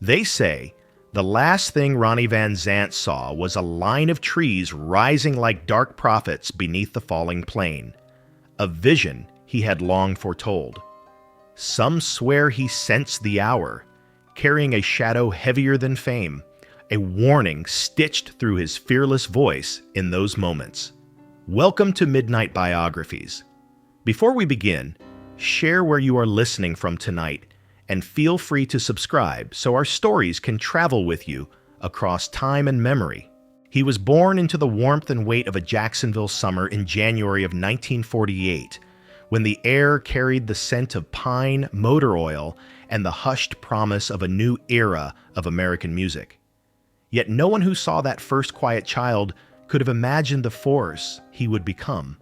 They say the last thing Ronnie Van Zant saw was a line of trees rising like dark prophets beneath the falling plain, a vision he had long foretold. Some swear he sensed the hour, carrying a shadow heavier than fame, a warning stitched through his fearless voice in those moments. Welcome to Midnight Biographies. Before we begin, share where you are listening from tonight and feel free to subscribe so our stories can travel with you across time and memory. He was born into the warmth and weight of a Jacksonville summer in January of 1948, when the air carried the scent of pine, motor oil, and the hushed promise of a new era of American music. Yet no one who saw that first quiet child could have imagined the force he would become,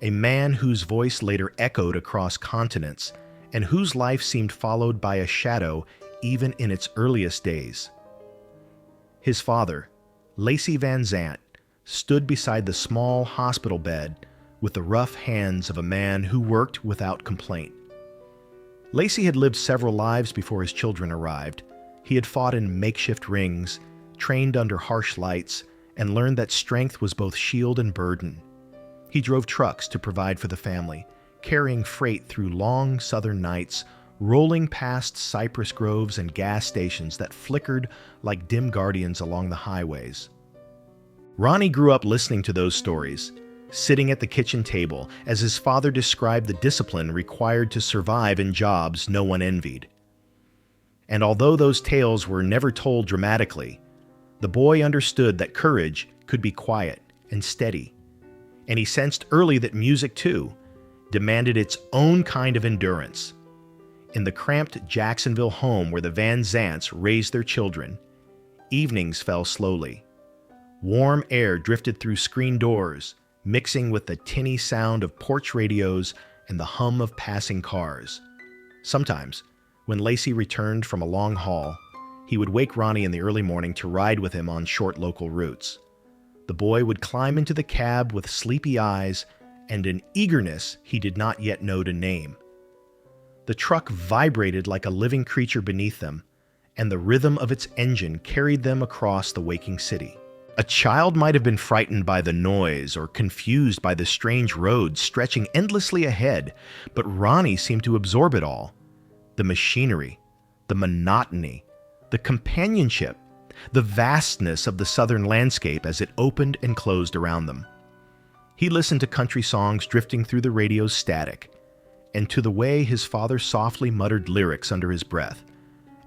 a man whose voice later echoed across continents and whose life seemed followed by a shadow even in its earliest days. His father, Lacey Van Zant, stood beside the small hospital bed with the rough hands of a man who worked without complaint. Lacey had lived several lives before his children arrived. He had fought in makeshift rings, trained under harsh lights, and learned that strength was both shield and burden. He drove trucks to provide for the family, carrying freight through long southern nights, rolling past cypress groves and gas stations that flickered like dim guardians along the highways. Ronnie grew up listening to those stories, sitting at the kitchen table as his father described the discipline required to survive in jobs no one envied. And although those tales were never told dramatically, the boy understood that courage could be quiet and steady, and he sensed early that music, too, demanded its own kind of endurance. In the cramped Jacksonville home where the Van Zants raised their children, evenings fell slowly. Warm air drifted through screen doors, mixing with the tinny sound of porch radios and the hum of passing cars. Sometimes, when Lacey returned from a long haul, he would wake Ronnie in the early morning to ride with him on short local routes. The boy would climb into the cab with sleepy eyes and an eagerness he did not yet know to name. The truck vibrated like a living creature beneath them, and the rhythm of its engine carried them across the waking city. A child might have been frightened by the noise or confused by the strange roads stretching endlessly ahead, but Ronnie seemed to absorb it all. The machinery, the monotony, the companionship, the vastness of the southern landscape as it opened and closed around them. He listened to country songs drifting through the radio's static, and to the way his father softly muttered lyrics under his breath,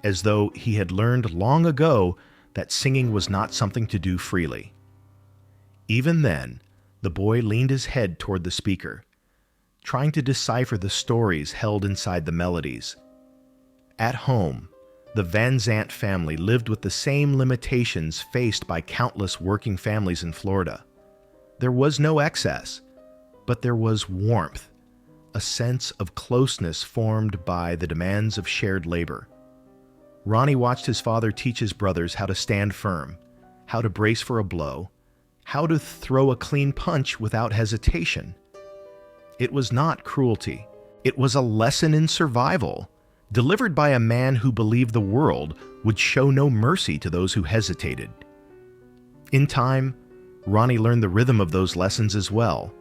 as though he had learned long ago that singing was not something to do freely. Even then, the boy leaned his head toward the speaker, trying to decipher the stories held inside the melodies. At home, the Van Zant family lived with the same limitations faced by countless working families in Florida. There was no excess, but there was warmth, a sense of closeness formed by the demands of shared labor. Ronnie watched his father teach his brothers how to stand firm, how to brace for a blow, how to throw a clean punch without hesitation. It was not cruelty. It was a lesson in survival, delivered by a man who believed the world would show no mercy to those who hesitated. In time, Ronnie learned the rhythm of those lessons as well.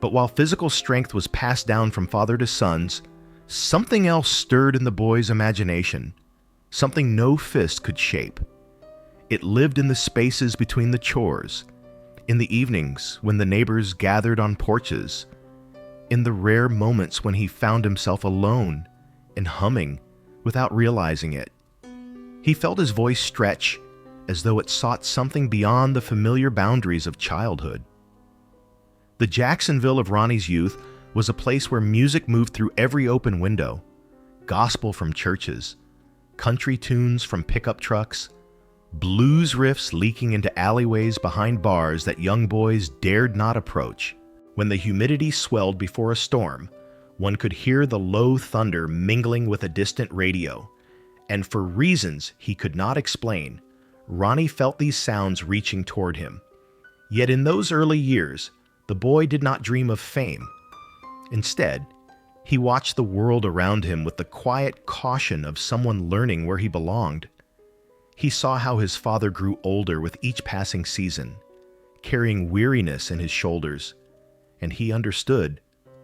But while physical strength was passed down from father to sons, something else stirred in the boy's imagination, something no fist could shape. It lived in the spaces between the chores, in the evenings when the neighbors gathered on porches, in the rare moments when he found himself alone and humming without realizing it. He felt his voice stretch as though it sought something beyond the familiar boundaries of childhood. The Jacksonville of Ronnie's youth was a place where music moved through every open window, gospel from churches, country tunes from pickup trucks, blues riffs leaking into alleyways behind bars that young boys dared not approach. When the humidity swelled before a storm, one could hear the low thunder mingling with a distant radio, and for reasons he could not explain, Ronnie felt these sounds reaching toward him. Yet in those early years, the boy did not dream of fame. Instead, he watched the world around him with the quiet caution of someone learning where he belonged. He saw how his father grew older with each passing season, carrying weariness in his shoulders, and he understood,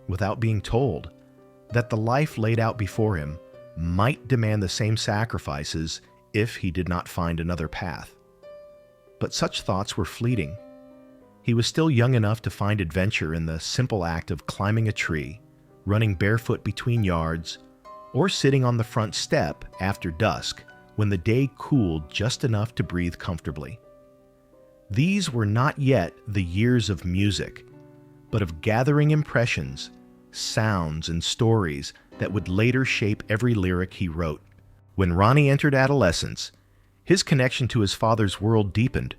without being told, that the life laid out before him might demand the same sacrifices if he did not find another path. But such thoughts were fleeting. He was still young enough to find adventure in the simple act of climbing a tree, running barefoot between yards, or sitting on the front step after dusk when the day cooled just enough to breathe comfortably. These were not yet the years of music, but of gathering impressions, sounds, and stories that would later shape every lyric he wrote. When Ronnie entered adolescence, his connection to his father's world deepened.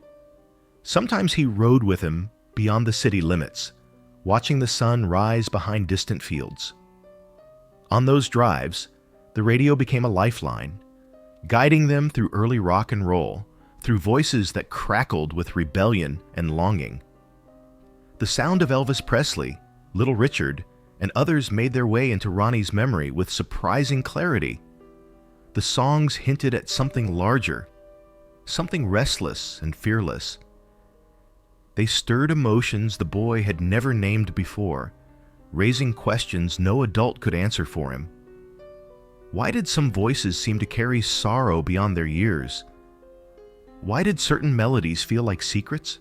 Sometimes he rode with him beyond the city limits, watching the sun rise behind distant fields. On those drives, the radio became a lifeline, guiding them through early rock and roll, through voices that crackled with rebellion and longing. The sound of Elvis Presley, Little Richard, and others made their way into Ronnie's memory with surprising clarity. The songs hinted at something larger, something restless and fearless. They stirred emotions the boy had never named before, raising questions no adult could answer for him. Why did some voices seem to carry sorrow beyond their years? Why did certain melodies feel like secrets?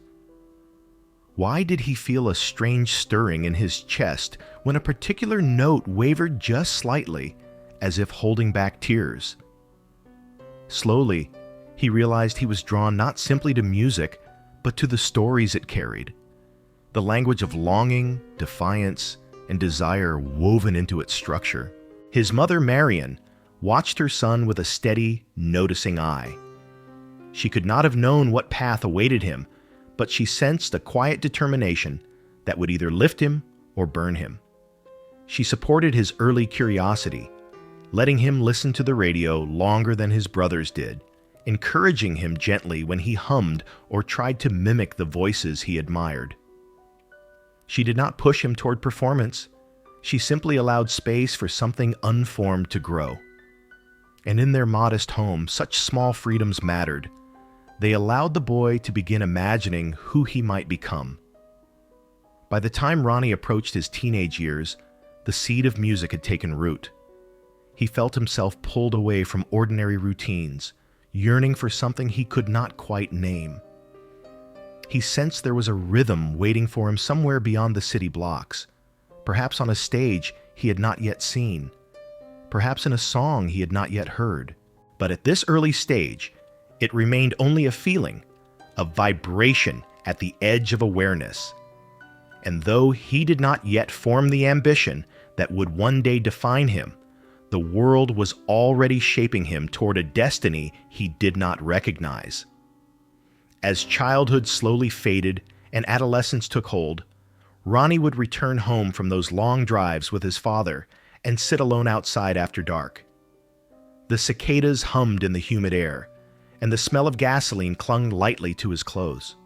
Why did he feel a strange stirring in his chest when a particular note wavered just slightly, as if holding back tears? Slowly, he realized he was drawn not simply to music, but to the stories it carried, the language of longing, defiance, and desire woven into its structure. His mother, Marion, watched her son with a steady, noticing eye. She could not have known what path awaited him, but she sensed a quiet determination that would either lift him or burn him. She supported his early curiosity, letting him listen to the radio longer than his brothers did, encouraging him gently when he hummed or tried to mimic the voices he admired. She did not push him toward performance. She simply allowed space for something unformed to grow. And in their modest home, such small freedoms mattered. They allowed the boy to begin imagining who he might become. By the time Ronnie approached his teenage years, the seed of music had taken root. He felt himself pulled away from ordinary routines, yearning for something he could not quite name. He sensed there was a rhythm waiting for him somewhere beyond the city blocks, perhaps on a stage he had not yet seen, perhaps in a song he had not yet heard. But at this early stage, it remained only a feeling, a vibration at the edge of awareness. And though he did not yet form the ambition that would one day define him, the world was already shaping him toward a destiny he did not recognize. As childhood slowly faded and adolescence took hold, Ronnie would return home from those long drives with his father and sit alone outside after dark. The cicadas hummed in the humid air, and the smell of gasoline clung lightly to his clothes.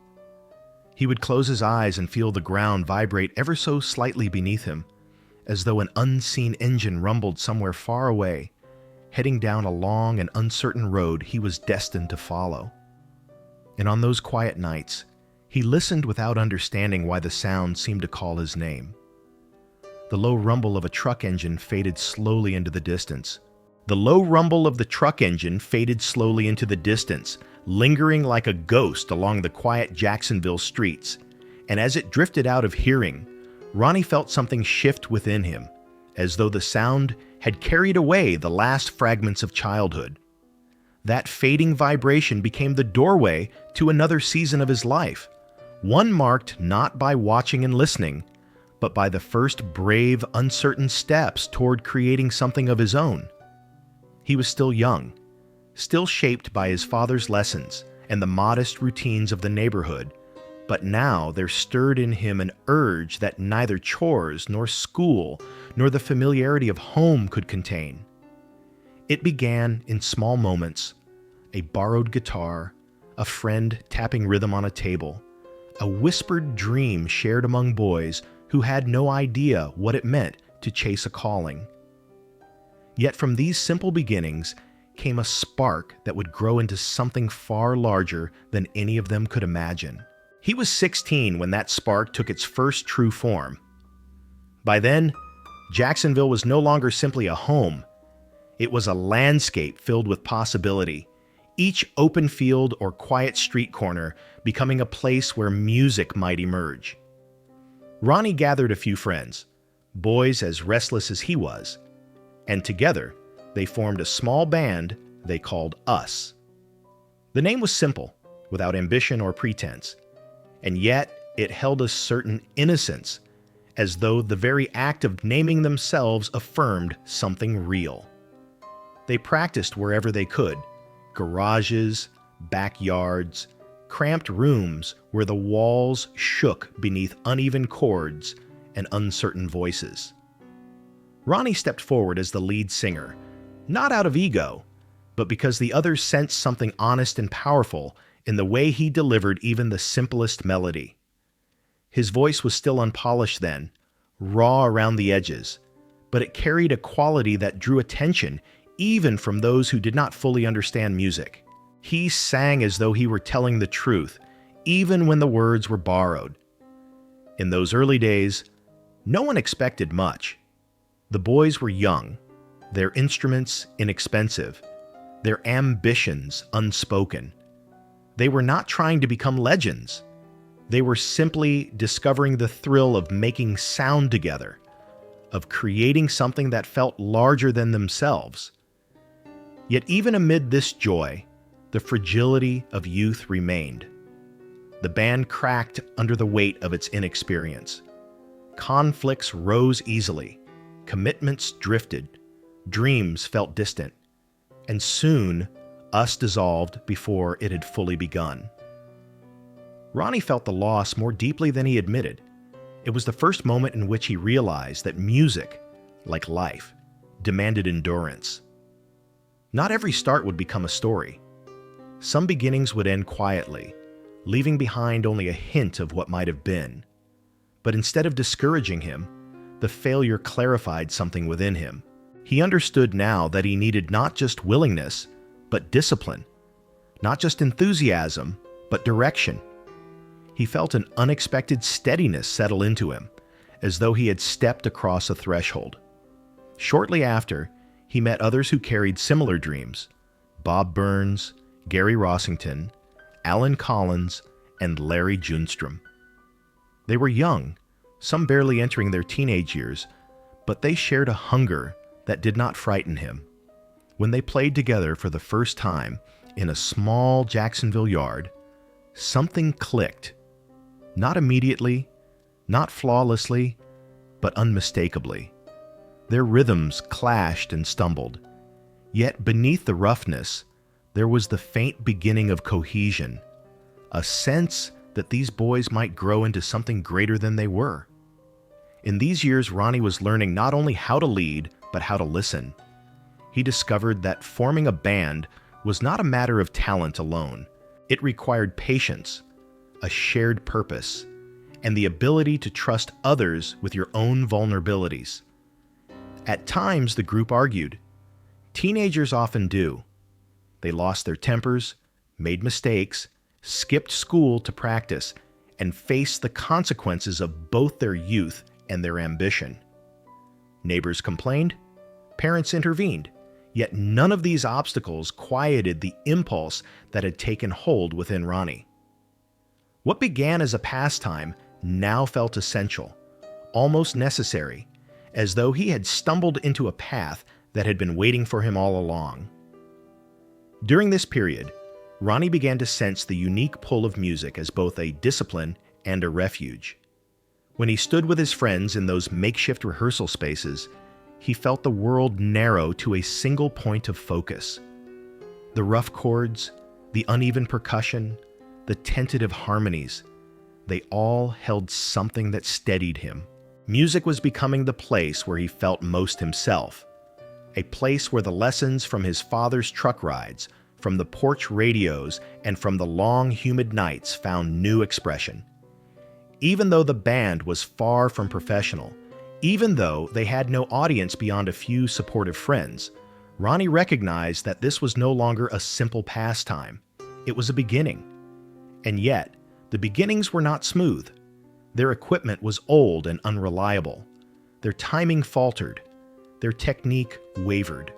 He would close his eyes and feel the ground vibrate ever so slightly beneath him, as though an unseen engine rumbled somewhere far away, heading down a long and uncertain road he was destined to follow. And on those quiet nights, he listened without understanding why the sound seemed to call his name. The low rumble of a truck engine faded slowly into the distance. The low rumble of the truck engine faded slowly into the distance, lingering like a ghost along the quiet Jacksonville streets. And as it drifted out of hearing, Ronnie felt something shift within him, as though the sound had carried away the last fragments of childhood. That fading vibration became the doorway to another season of his life, one marked not by watching and listening, but by the first brave, uncertain steps toward creating something of his own. He was still young, still shaped by his father's lessons and the modest routines of the neighborhood, but now there stirred in him an urge that neither chores nor school nor the familiarity of home could contain. It began in small moments: a borrowed guitar, a friend tapping rhythm on a table, a whispered dream shared among boys who had no idea what it meant to chase a calling. Yet from these simple beginnings, came a spark that would grow into something far larger than any of them could imagine. He was 16 when that spark took its first true form. By then, Jacksonville was no longer simply a home. It was a landscape filled with possibility, each open field or quiet street corner becoming a place where music might emerge. Ronnie gathered a few friends, boys as restless as he was, and together they formed a small band they called Us. The name was simple, without ambition or pretense, and yet it held a certain innocence, as though the very act of naming themselves affirmed something real. They practiced wherever they could, garages, backyards, cramped rooms where the walls shook beneath uneven chords and uncertain voices. Ronnie stepped forward as the lead singer, not out of ego, but because the others sensed something honest and powerful in the way he delivered even the simplest melody. His voice was still unpolished then, raw around the edges, but it carried a quality that drew attention even from those who did not fully understand music. He sang as though he were telling the truth, even when the words were borrowed. In those early days, no one expected much. The boys were young, their instruments inexpensive, their ambitions unspoken. They were not trying to become legends. They were simply discovering the thrill of making sound together, of creating something that felt larger than themselves. Yet even amid this joy, the fragility of youth remained. The band cracked under the weight of its inexperience. Conflicts rose easily, commitments drifted, dreams felt distant, and soon Us dissolved before it had fully begun. Ronnie felt the loss more deeply than he admitted. It was the first moment in which he realized that music, like life, demanded endurance. Not every start would become a story. Some beginnings would end quietly, leaving behind only a hint of what might have been. But instead of discouraging him, the failure clarified something within him. He understood now that he needed not just willingness, but discipline. Not just enthusiasm, but direction. He felt an unexpected steadiness settle into him, as though he had stepped across a threshold. Shortly after, he met others who carried similar dreams: Bob Burns, Gary Rossington, Alan Collins, and Larry Junstrom. They were young, some barely entering their teenage years, but they shared a hunger that did not frighten him. When they played together for the first time in a small Jacksonville yard, something clicked. Not immediately, not flawlessly, but unmistakably. Their rhythms clashed and stumbled. Yet beneath the roughness, there was the faint beginning of cohesion, a sense that these boys might grow into something greater than they were. In these years, Ronnie was learning not only how to lead, but how to listen. He discovered that forming a band was not a matter of talent alone. It required patience, a shared purpose, and the ability to trust others with your own vulnerabilities. At times, the group argued. Teenagers often do. They lost their tempers, made mistakes, skipped school to practice, and faced the consequences of both their youth and their ambition. Neighbors complained, parents intervened, yet none of these obstacles quieted the impulse that had taken hold within Ronnie. What began as a pastime now felt essential, almost necessary, as though he had stumbled into a path that had been waiting for him all along. During this period, Ronnie began to sense the unique pull of music as both a discipline and a refuge. When he stood with his friends in those makeshift rehearsal spaces, he felt the world narrow to a single point of focus. The rough chords, the uneven percussion, the tentative harmonies, they all held something that steadied him. Music was becoming the place where he felt most himself, a place where the lessons from his father's truck rides, from the porch radios, and from the long, humid nights found new expression. Even though the band was far from professional, even though they had no audience beyond a few supportive friends, Ronnie recognized that this was no longer a simple pastime. It was a beginning. And yet, the beginnings were not smooth. Their equipment was old and unreliable. Their timing faltered. Their technique wavered.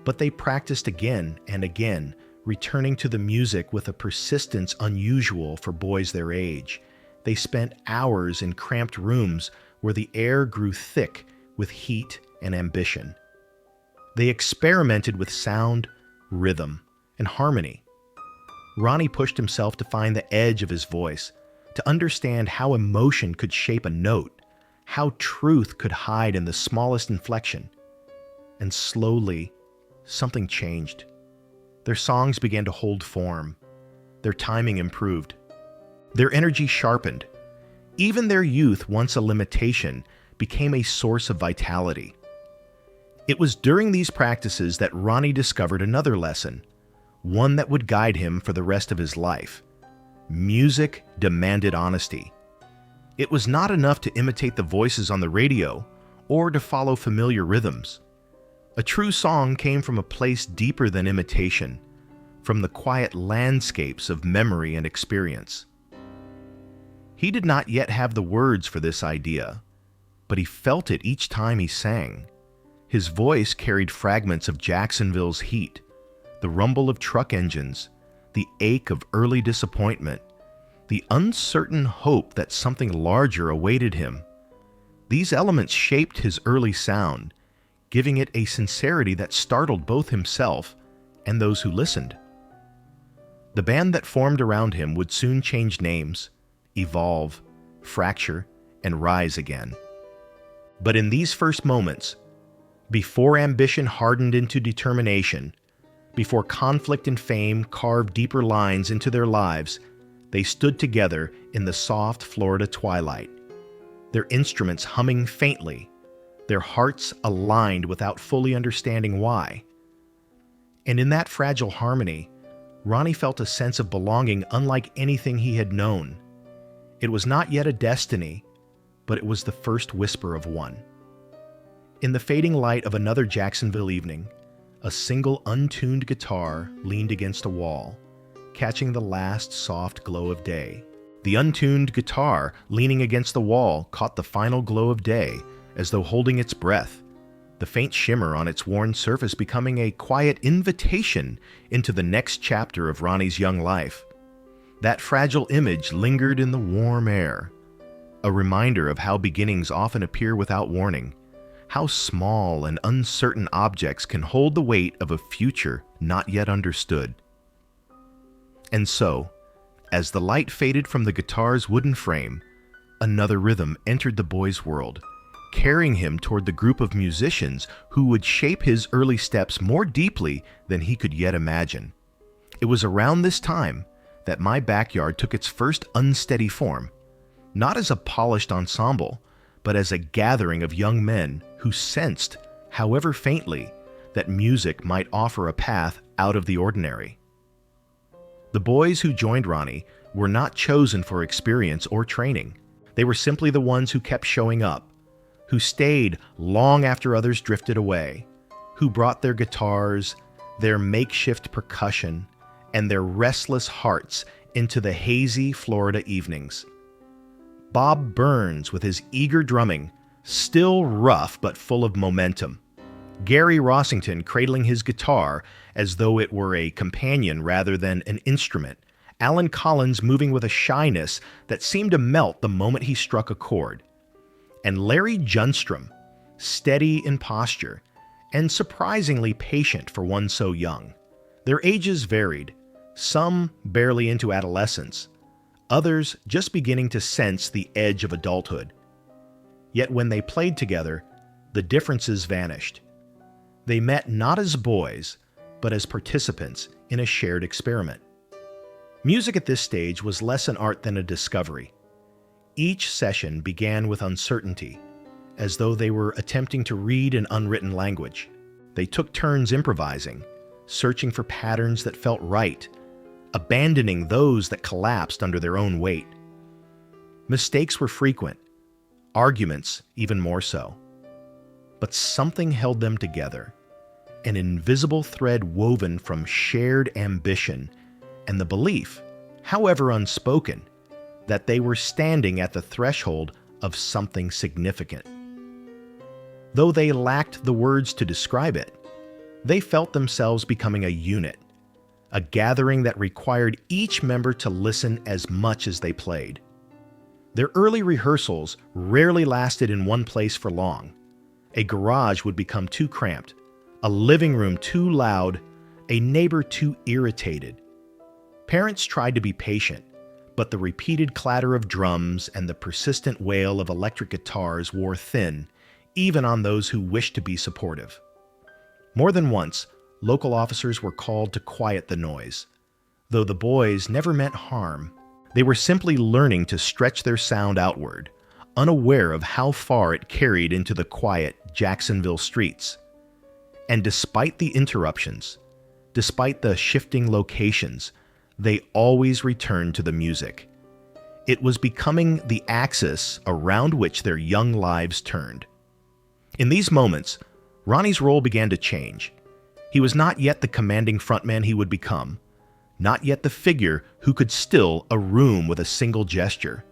But they practiced again and again, returning to the music with a persistence unusual for boys their age. They spent hours in cramped rooms where the air grew thick with heat and ambition. They experimented with sound, rhythm, and harmony. Ronnie pushed himself to find the edge of his voice, to understand how emotion could shape a note, how truth could hide in the smallest inflection. And slowly, something changed. Their songs began to hold form. Their timing improved. Their energy sharpened. Even their youth, once a limitation, became a source of vitality. It was during these practices that Ronnie discovered another lesson, one that would guide him for the rest of his life. Music demanded honesty. It was not enough to imitate the voices on the radio or to follow familiar rhythms. A true song came from a place deeper than imitation, from the quiet landscapes of memory and experience. He did not yet have the words for this idea, but he felt it each time he sang. His voice carried fragments of Jacksonville's heat, the rumble of truck engines, the ache of early disappointment, the uncertain hope that something larger awaited him. These elements shaped his early sound, giving it a sincerity that startled both himself and those who listened. The band that formed around him would soon change names, evolve, fracture, and rise again. But in these first moments, before ambition hardened into determination, before conflict and fame carved deeper lines into their lives, they stood together in the soft Florida twilight, their instruments humming faintly, their hearts aligned without fully understanding why. And in that fragile harmony, Ronnie felt a sense of belonging unlike anything he had known. It was not yet a destiny, but it was the first whisper of one. In the fading light of another Jacksonville evening, a single untuned guitar leaned against a wall, catching the last soft glow of day. The untuned guitar leaning against the wall caught the final glow of day, as though holding its breath, the faint shimmer on its worn surface becoming a quiet invitation into the next chapter of Ronnie's young life. That fragile image lingered in the warm air, a reminder of how beginnings often appear without warning, how small and uncertain objects can hold the weight of a future not yet understood. And so, as the light faded from the guitar's wooden frame, another rhythm entered the boy's world, carrying him toward the group of musicians who would shape his early steps more deeply than he could yet imagine. It was around this time that My Backyard took its first unsteady form, not as a polished ensemble, but as a gathering of young men who sensed, however faintly, that music might offer a path out of the ordinary. The boys who joined Ronnie were not chosen for experience or training. They were simply the ones who kept showing up, who stayed long after others drifted away, who brought their guitars, their makeshift percussion, and their restless hearts into the hazy Florida evenings. Bob Burns with his eager drumming, still rough but full of momentum. Gary Rossington cradling his guitar as though it were a companion rather than an instrument. Alan Collins moving with a shyness that seemed to melt the moment he struck a chord. And Larry Junstrom, steady in posture and surprisingly patient for one so young. Their ages varied, some barely into adolescence, others just beginning to sense the edge of adulthood. Yet when they played together, the differences vanished. They met not as boys, but as participants in a shared experiment. Music at this stage was less an art than a discovery. Each session began with uncertainty, as though they were attempting to read an unwritten language. They took turns improvising, searching for patterns that felt right, abandoning those that collapsed under their own weight. Mistakes were frequent, arguments even more so. But something held them together, an invisible thread woven from shared ambition and the belief, however unspoken, that they were standing at the threshold of something significant. Though they lacked the words to describe it, they felt themselves becoming a unit, a gathering that required each member to listen as much as they played. Their early rehearsals rarely lasted in one place for long. A garage would become too cramped, a living room too loud, a neighbor too irritated. Parents tried to be patient, but the repeated clatter of drums and the persistent wail of electric guitars wore thin, even on those who wished to be supportive. More than once, local officers were called to quiet the noise. Though the boys never meant harm, they were simply learning to stretch their sound outward, unaware of how far it carried into the quiet Jacksonville streets. And despite the interruptions, despite the shifting locations, they always returned to the music. It was becoming the axis around which their young lives turned. In these moments, Ronnie's role began to change. He was not yet the commanding frontman he would become, not yet the figure who could still a room with a single gesture.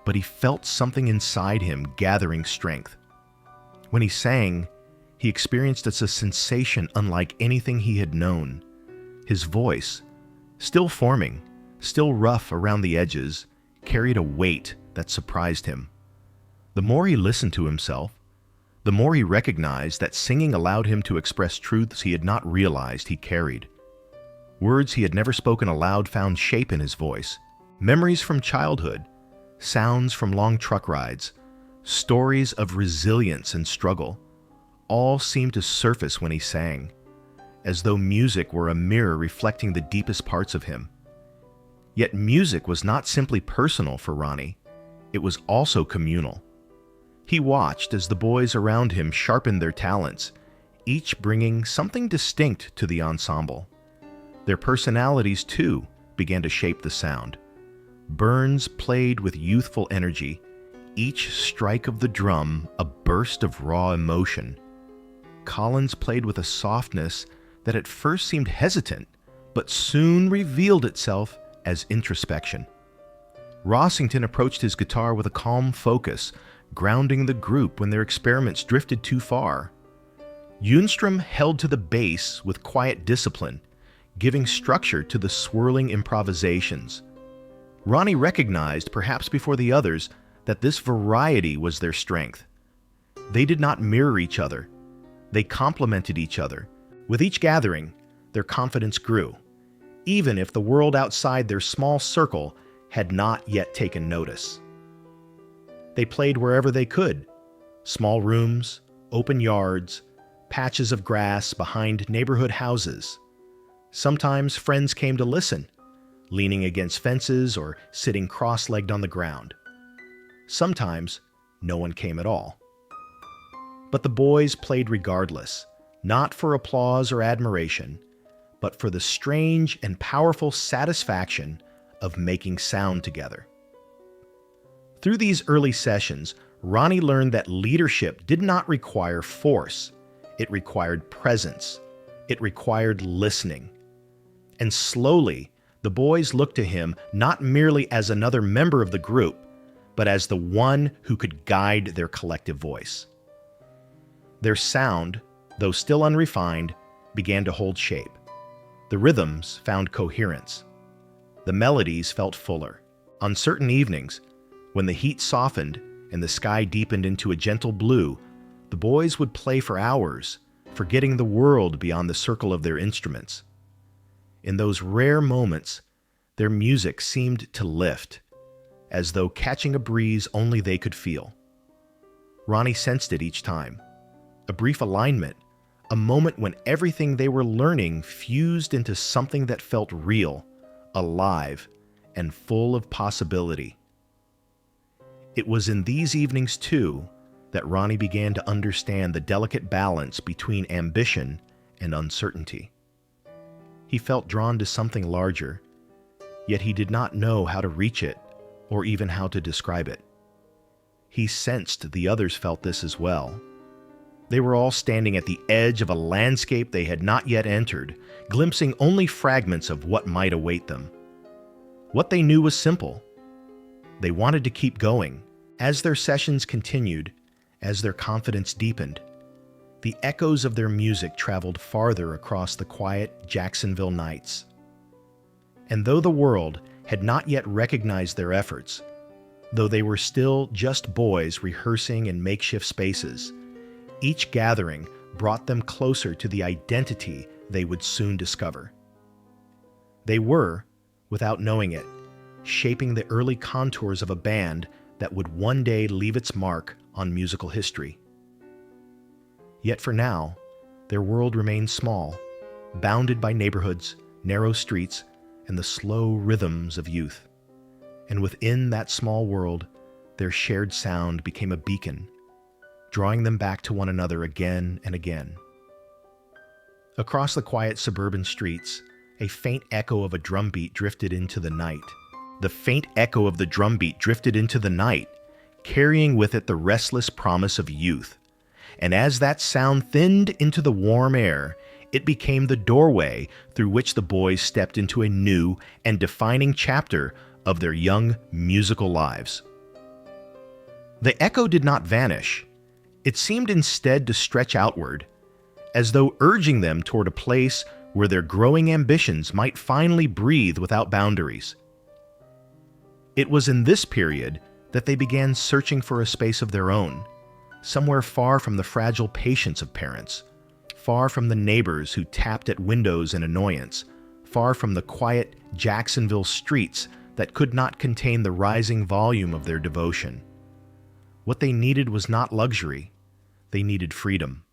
But he felt something inside him gathering strength. When he sang, he experienced a sensation unlike anything he had known. His voice, still forming, still rough around the edges, carried a weight that surprised him. The more he listened to himself, the more he recognized that singing allowed him to express truths he had not realized he carried. Words he had never spoken aloud found shape in his voice. Memories from childhood, sounds from long truck rides, stories of resilience and struggle, all seemed to surface when he sang, as though music were a mirror reflecting the deepest parts of him. Yet music was not simply personal for Ronnie, it was also communal. He watched as the boys around him sharpened their talents, each bringing something distinct to the ensemble. Their personalities, too, began to shape the sound. Burns played with youthful energy, each strike of the drum a burst of raw emotion. Collins played with a softness that at first seemed hesitant, but soon revealed itself as introspection. Rossington approached his guitar with a calm focus, grounding the group when their experiments drifted too far. Junstrom held to the bass with quiet discipline, giving structure to the swirling improvisations. Ronnie recognized, perhaps before the others, that this variety was their strength. They did not mirror each other. They complemented each other. With each gathering, their confidence grew, even if the world outside their small circle had not yet taken notice. They played wherever they could, small rooms, open yards, patches of grass behind neighborhood houses. Sometimes friends came to listen, leaning against fences or sitting cross-legged on the ground. Sometimes no one came at all. But the boys played regardless, not for applause or admiration, but for the strange and powerful satisfaction of making sound together. Through these early sessions, Ronnie learned that leadership did not require force. It required presence. It required listening. And slowly, the boys looked to him not merely as another member of the group, but as the one who could guide their collective voice. Their sound, though still unrefined, began to hold shape. The rhythms found coherence. The melodies felt fuller. On certain evenings, when the heat softened and the sky deepened into a gentle blue, the boys would play for hours, forgetting the world beyond the circle of their instruments. In those rare moments, their music seemed to lift, as though catching a breeze only they could feel. Ronnie sensed it each time. A brief alignment, a moment when everything they were learning fused into something that felt real, alive, and full of possibility. It was in these evenings, too, that Ronnie began to understand the delicate balance between ambition and uncertainty. He felt drawn to something larger, yet he did not know how to reach it or even how to describe it. He sensed the others felt this as well. They were all standing at the edge of a landscape they had not yet entered, glimpsing only fragments of what might await them. What they knew was simple. They wanted to keep going. As their sessions continued, as their confidence deepened, the echoes of their music traveled farther across the quiet Jacksonville nights. And though the world had not yet recognized their efforts, though they were still just boys rehearsing in makeshift spaces, each gathering brought them closer to the identity they would soon discover. They were, without knowing it, shaping the early contours of a band that would one day leave its mark on musical history. Yet for now, their world remained small, bounded by neighborhoods, narrow streets, and the slow rhythms of youth. And within that small world, their shared sound became a beacon, drawing them back to one another again and again. Across the quiet suburban streets, a faint echo of a drumbeat drifted into the night. The faint echo of the drumbeat drifted into the night, carrying with it the restless promise of youth. And as that sound thinned into the warm air, it became the doorway through which the boys stepped into a new and defining chapter of their young musical lives. The echo did not vanish. It seemed instead to stretch outward, as though urging them toward a place where their growing ambitions might finally breathe without boundaries. It was in this period that they began searching for a space of their own, somewhere far from the fragile patience of parents, far from the neighbors who tapped at windows in annoyance, far from the quiet Jacksonville streets that could not contain the rising volume of their devotion. What they needed was not luxury. They needed freedom.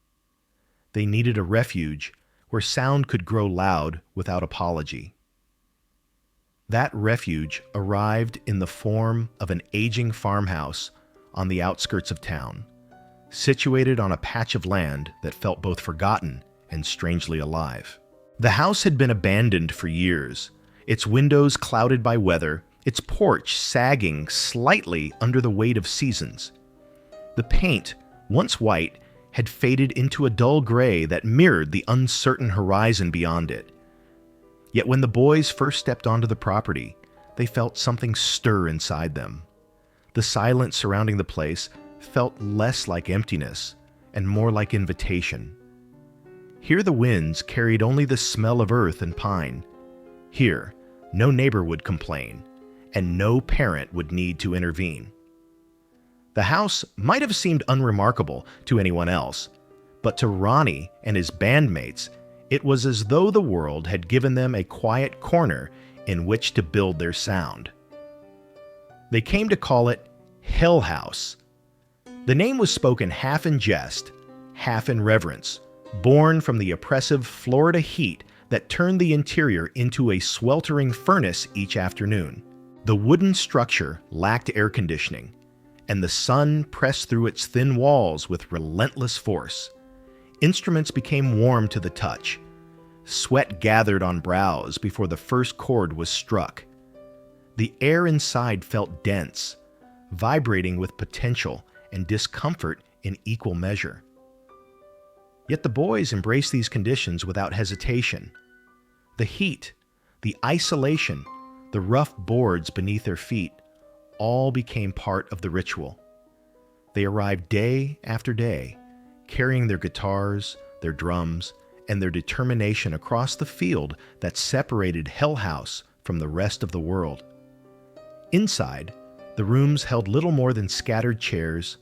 They needed a refuge where sound could grow loud without apology. That refuge arrived in the form of an aging farmhouse on the outskirts of town, situated on a patch of land that felt both forgotten and strangely alive. The house had been abandoned for years, its windows clouded by weather, its porch sagging slightly under the weight of seasons. The paint, once white, had faded into a dull gray that mirrored the uncertain horizon beyond it. Yet when the boys first stepped onto the property, they felt something stir inside them. The silence surrounding the place felt less like emptiness and more like invitation. Here the winds carried only the smell of earth and pine. Here, no neighbor would complain, and no parent would need to intervene. The house might have seemed unremarkable to anyone else, but to Ronnie and his bandmates, it was as though the world had given them a quiet corner in which to build their sound. They came to call it Hell House. The name was spoken half in jest, half in reverence, born from the oppressive Florida heat that turned the interior into a sweltering furnace each afternoon. The wooden structure lacked air conditioning, and the sun pressed through its thin walls with relentless force. Instruments became warm to the touch. Sweat gathered on brows before the first chord was struck. The air inside felt dense, vibrating with potential and discomfort in equal measure. Yet the boys embraced these conditions without hesitation. The heat, the isolation, the rough boards beneath their feet, all became part of the ritual. They arrived day after day, carrying their guitars, their drums, and their determination across the field that separated Hell House from the rest of the world. Inside, the rooms held little more than scattered chairs,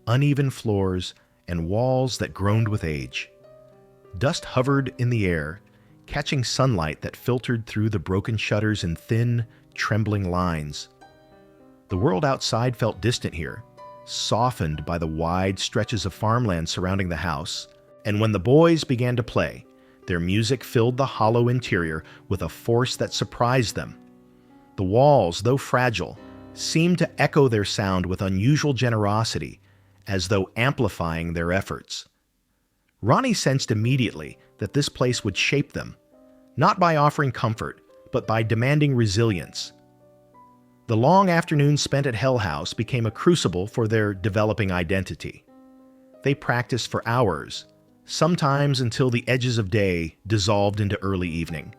uneven floors, and walls that groaned with age. Dust hovered in the air, catching sunlight that filtered through the broken shutters in thin, trembling lines. The world outside felt distant here, softened by the wide stretches of farmland surrounding the house, and when the boys began to play, their music filled the hollow interior with a force that surprised them. The walls, though fragile, seemed to echo their sound with unusual generosity, as though amplifying their efforts. Ronnie sensed immediately that this place would shape them, not by offering comfort, but by demanding resilience. The long afternoons spent at Hell House became a crucible for their developing identity. They practiced for hours, sometimes until the edges of day dissolved into early evening.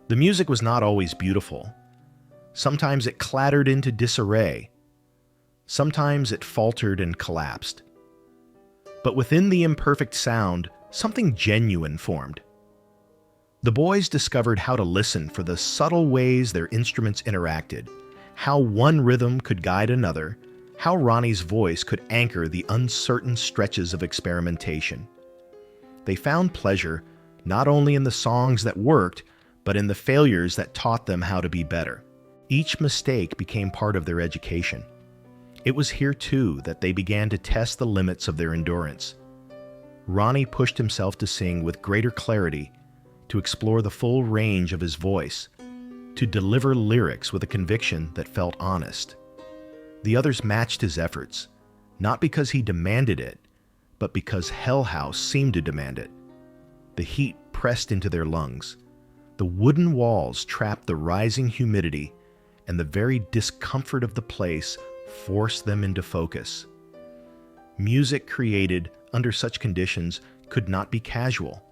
The music was not always beautiful. Sometimes it clattered into disarray. Sometimes it faltered and collapsed. But within the imperfect sound, something genuine formed. The boys discovered how to listen for the subtle ways their instruments interacted, how one rhythm could guide another, how Ronnie's voice could anchor the uncertain stretches of experimentation. They found pleasure not only in the songs that worked, but in the failures that taught them how to be better. Each mistake became part of their education. It was here, too, that they began to test the limits of their endurance. Ronnie pushed himself to sing with greater clarity, to explore the full range of his voice, to deliver lyrics with a conviction that felt honest. The others matched his efforts, not because he demanded it, but because Hell House seemed to demand it. The heat pressed into their lungs. The wooden walls trapped the rising humidity, and the very discomfort of the place forced them into focus. Music created under such conditions could not be casual.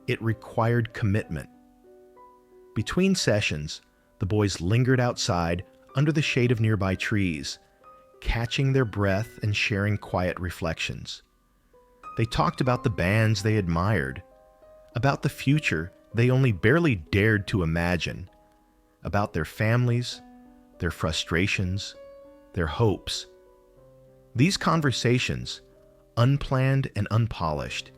It required commitment. Between sessions, the boys lingered outside under the shade of nearby trees, catching their breath and sharing quiet reflections. They talked about the bands they admired, about the future they only barely dared to imagine, about their families, their frustrations, their hopes. These conversations, unplanned and unpolished,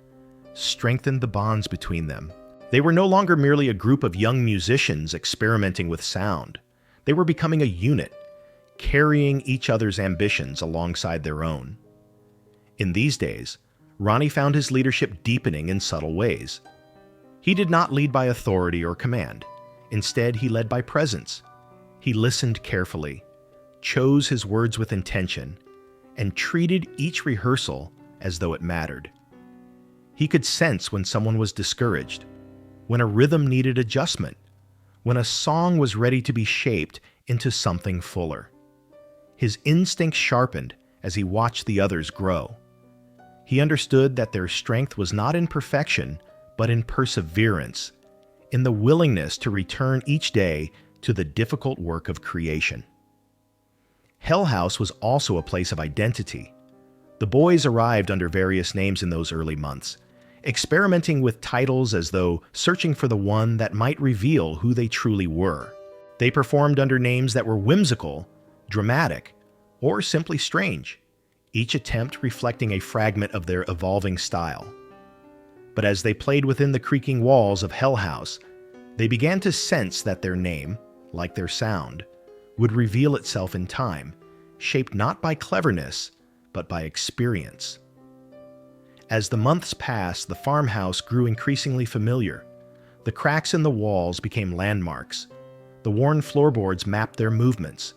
strengthened the bonds between them. They were no longer merely a group of young musicians experimenting with sound. They were becoming a unit, carrying each other's ambitions alongside their own. In these days, Ronnie found his leadership deepening in subtle ways. He did not lead by authority or command. Instead, he led by presence. He listened carefully, chose his words with intention, and treated each rehearsal as though it mattered. He could sense when someone was discouraged, when a rhythm needed adjustment, when a song was ready to be shaped into something fuller. His instincts sharpened as he watched the others grow. He understood that their strength was not in perfection, but in perseverance, in the willingness to return each day to the difficult work of creation. Hell House was also a place of identity. The boys arrived under various names in those early months, experimenting with titles as though searching for the one that might reveal who they truly were. They performed under names that were whimsical, dramatic, or simply strange, each attempt reflecting a fragment of their evolving style. But as they played within the creaking walls of Hell House, they began to sense that their name, like their sound, would reveal itself in time, shaped not by cleverness, but by experience. As the months passed, the farmhouse grew increasingly familiar. The cracks in the walls became landmarks. The worn floorboards mapped their movements.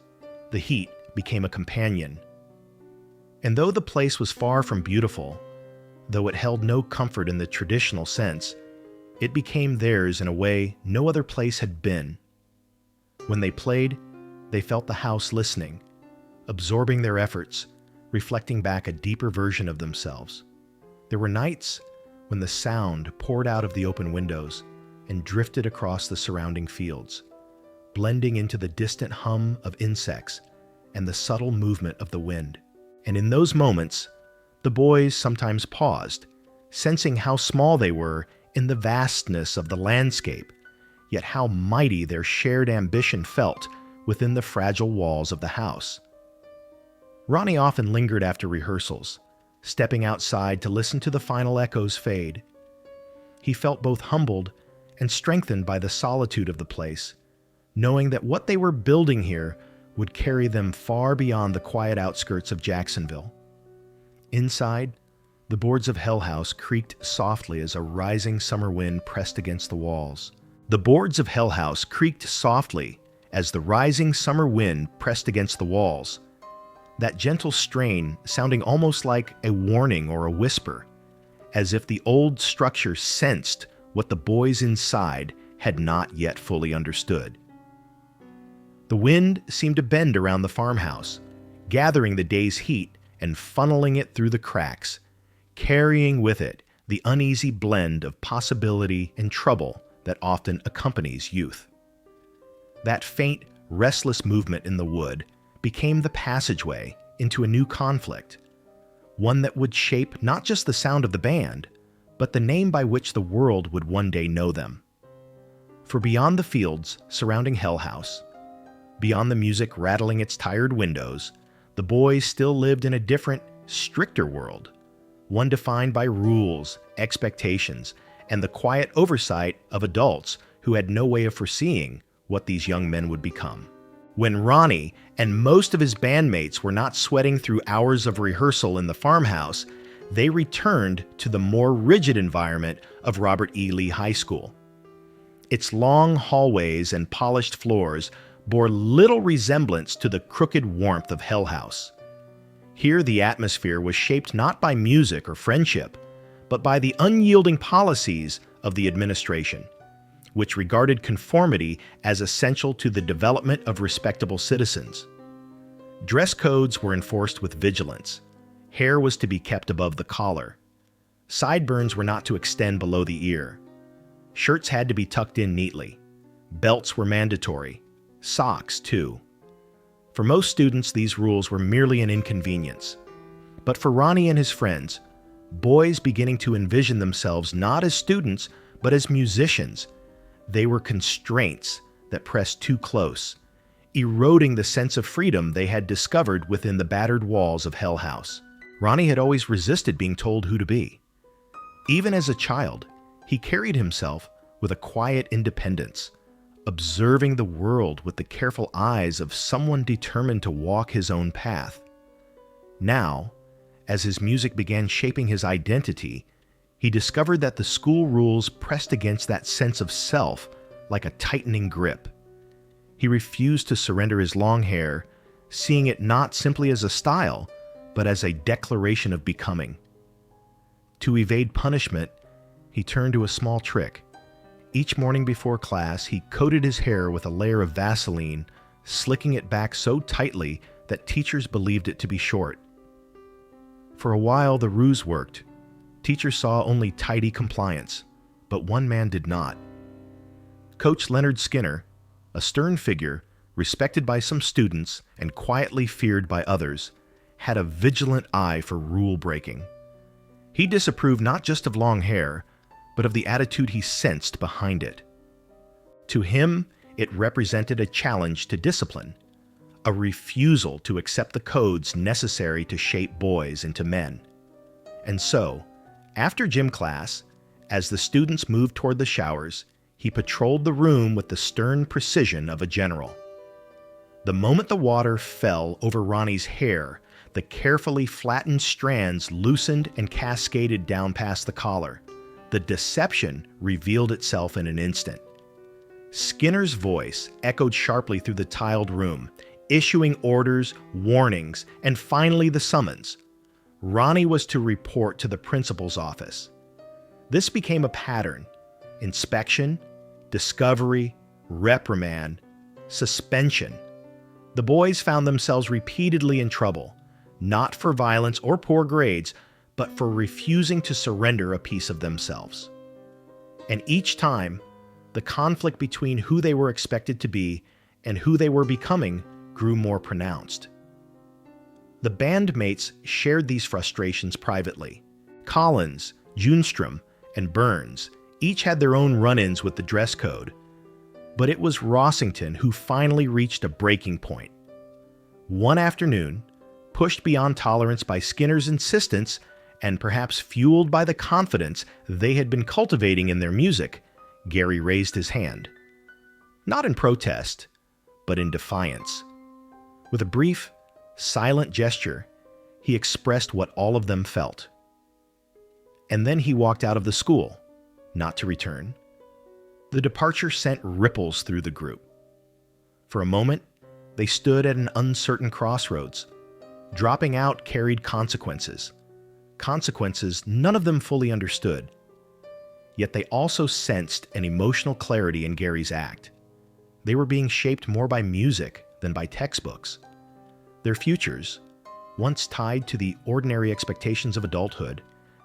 The heat became a companion. And though the place was far from beautiful, though it held no comfort in the traditional sense, it became theirs in a way no other place had been. When they played, they felt the house listening, absorbing their efforts, reflecting back a deeper version of themselves. There were nights when the sound poured out of the open windows and drifted across the surrounding fields, blending into the distant hum of insects and the subtle movement of the wind. And in those moments, the boys sometimes paused, sensing how small they were in the vastness of the landscape, yet how mighty their shared ambition felt within the fragile walls of the house. Ronnie often lingered after rehearsals, stepping outside to listen to the final echoes fade. He felt both humbled and strengthened by the solitude of the place, knowing that what they were building here would carry them far beyond the quiet outskirts of Jacksonville. Inside, the boards of Hell House creaked softly as a rising summer wind pressed against the walls. The boards of Hell House creaked softly as the rising summer wind pressed against the walls, that gentle strain sounding almost like a warning or a whisper, as if the old structure sensed what the boys inside had not yet fully understood. The wind seemed to bend around the farmhouse, gathering the day's heat and funneling it through the cracks, carrying with it the uneasy blend of possibility and trouble that often accompanies youth. That faint, restless movement in the wood became the passageway into a new conflict, one that would shape not just the sound of the band, but the name by which the world would one day know them. For beyond the fields surrounding Hell House, beyond the music rattling its tired windows, the boys still lived in a different, stricter world, one defined by rules, expectations, and the quiet oversight of adults who had no way of foreseeing what these young men would become. When Ronnie and most of his bandmates were not sweating through hours of rehearsal in the farmhouse, they returned to the more rigid environment of Robert E. Lee High School. Its long hallways and polished floors bore little resemblance to the crooked warmth of Hell House. Here the atmosphere was shaped not by music or friendship, but by the unyielding policies of the administration, which regarded conformity as essential to the development of respectable citizens. Dress codes were enforced with vigilance. Hair was to be kept above the collar. Sideburns were not to extend below the ear. Shirts had to be tucked in neatly. Belts were mandatory. Socks, too. For most students, these rules were merely an inconvenience. But for Ronnie and his friends, boys beginning to envision themselves not as students, but as musicians, they were constraints that pressed too close, eroding the sense of freedom they had discovered within the battered walls of Hell House. Ronnie had always resisted being told who to be. Even as a child, he carried himself with a quiet independence, observing the world with the careful eyes of someone determined to walk his own path. Now, as his music began shaping his identity, he discovered that the school rules pressed against that sense of self like a tightening grip. He refused to surrender his long hair, seeing it not simply as a style, but as a declaration of becoming. To evade punishment, he turned to a small trick. Each morning before class, he coated his hair with a layer of Vaseline, slicking it back so tightly that teachers believed it to be short. For a while, the ruse worked. Teachers saw only tidy compliance, but one man did not. Coach Lynyrd Skynyrd, a stern figure, respected by some students and quietly feared by others, had a vigilant eye for rule breaking. He disapproved not just of long hair, but of the attitude he sensed behind it. To him, it represented a challenge to discipline, a refusal to accept the codes necessary to shape boys into men. And so, after gym class, as the students moved toward the showers, he patrolled the room with the stern precision of a general. The moment the water fell over Ronnie's hair, the carefully flattened strands loosened and cascaded down past the collar. The deception revealed itself in an instant. Skinner's voice echoed sharply through the tiled room, issuing orders, warnings, and finally the summons. Ronnie was to report to the principal's office. This became a pattern: inspection, discovery, reprimand, suspension. The boys found themselves repeatedly in trouble, not for violence or poor grades, but for refusing to surrender a piece of themselves. And each time, the conflict between who they were expected to be and who they were becoming grew more pronounced. The bandmates shared these frustrations privately. Collins, Junstrom, and Burns each had their own run-ins with the dress code, but it was Rossington who finally reached a breaking point. One afternoon, pushed beyond tolerance by Skinner's insistence, and perhaps fueled by the confidence they had been cultivating in their music, Gary raised his hand. Not in protest, but in defiance. With a brief, silent gesture, he expressed what all of them felt. And then he walked out of the school, not to return. The departure sent ripples through the group. For a moment, they stood at an uncertain crossroads. Dropping out carried consequences. Consequences none of them fully understood. Yet they also sensed an emotional clarity in Gary's act. They were being shaped more by music than by textbooks. Their futures, once tied to the ordinary expectations of adulthood,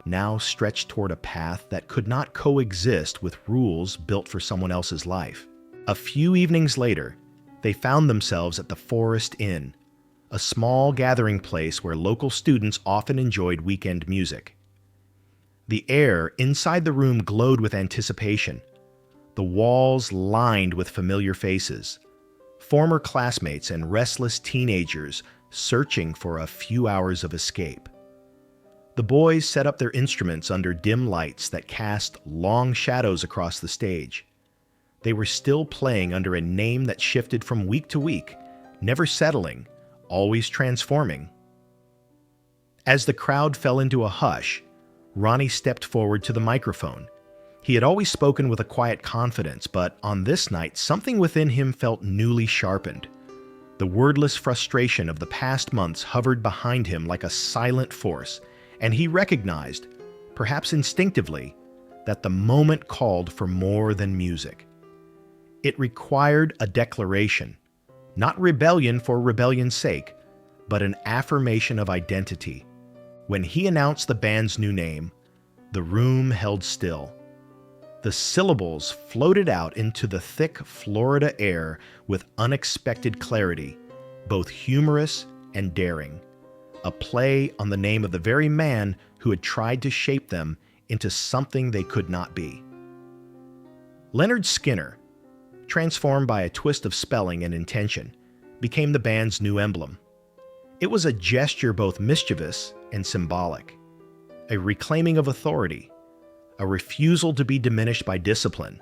now stretched toward a path that could not coexist with rules built for someone else's life. A few evenings later, they found themselves at the Forest Inn, a small gathering place where local students often enjoyed weekend music. The air inside the room glowed with anticipation, the walls lined with familiar faces, former classmates and restless teenagers searching for a few hours of escape. The boys set up their instruments under dim lights that cast long shadows across the stage. They were still playing under a name that shifted from week to week, never settling, always transforming. As the crowd fell into a hush, Ronnie stepped forward to the microphone. He had always spoken with a quiet confidence, but on this night, something within him felt newly sharpened. The wordless frustration of the past months hovered behind him like a silent force, and he recognized, perhaps instinctively, that the moment called for more than music. It required a declaration, not rebellion for rebellion's sake, but an affirmation of identity. When he announced the band's new name, the room held still. The syllables floated out into the thick Florida air with unexpected clarity, both humorous and daring, a play on the name of the very man who had tried to shape them into something they could not be. Lynyrd Skynyrd, transformed by a twist of spelling and intention, became the band's new emblem. It was a gesture both mischievous and symbolic, a reclaiming of authority, a refusal to be diminished by discipline,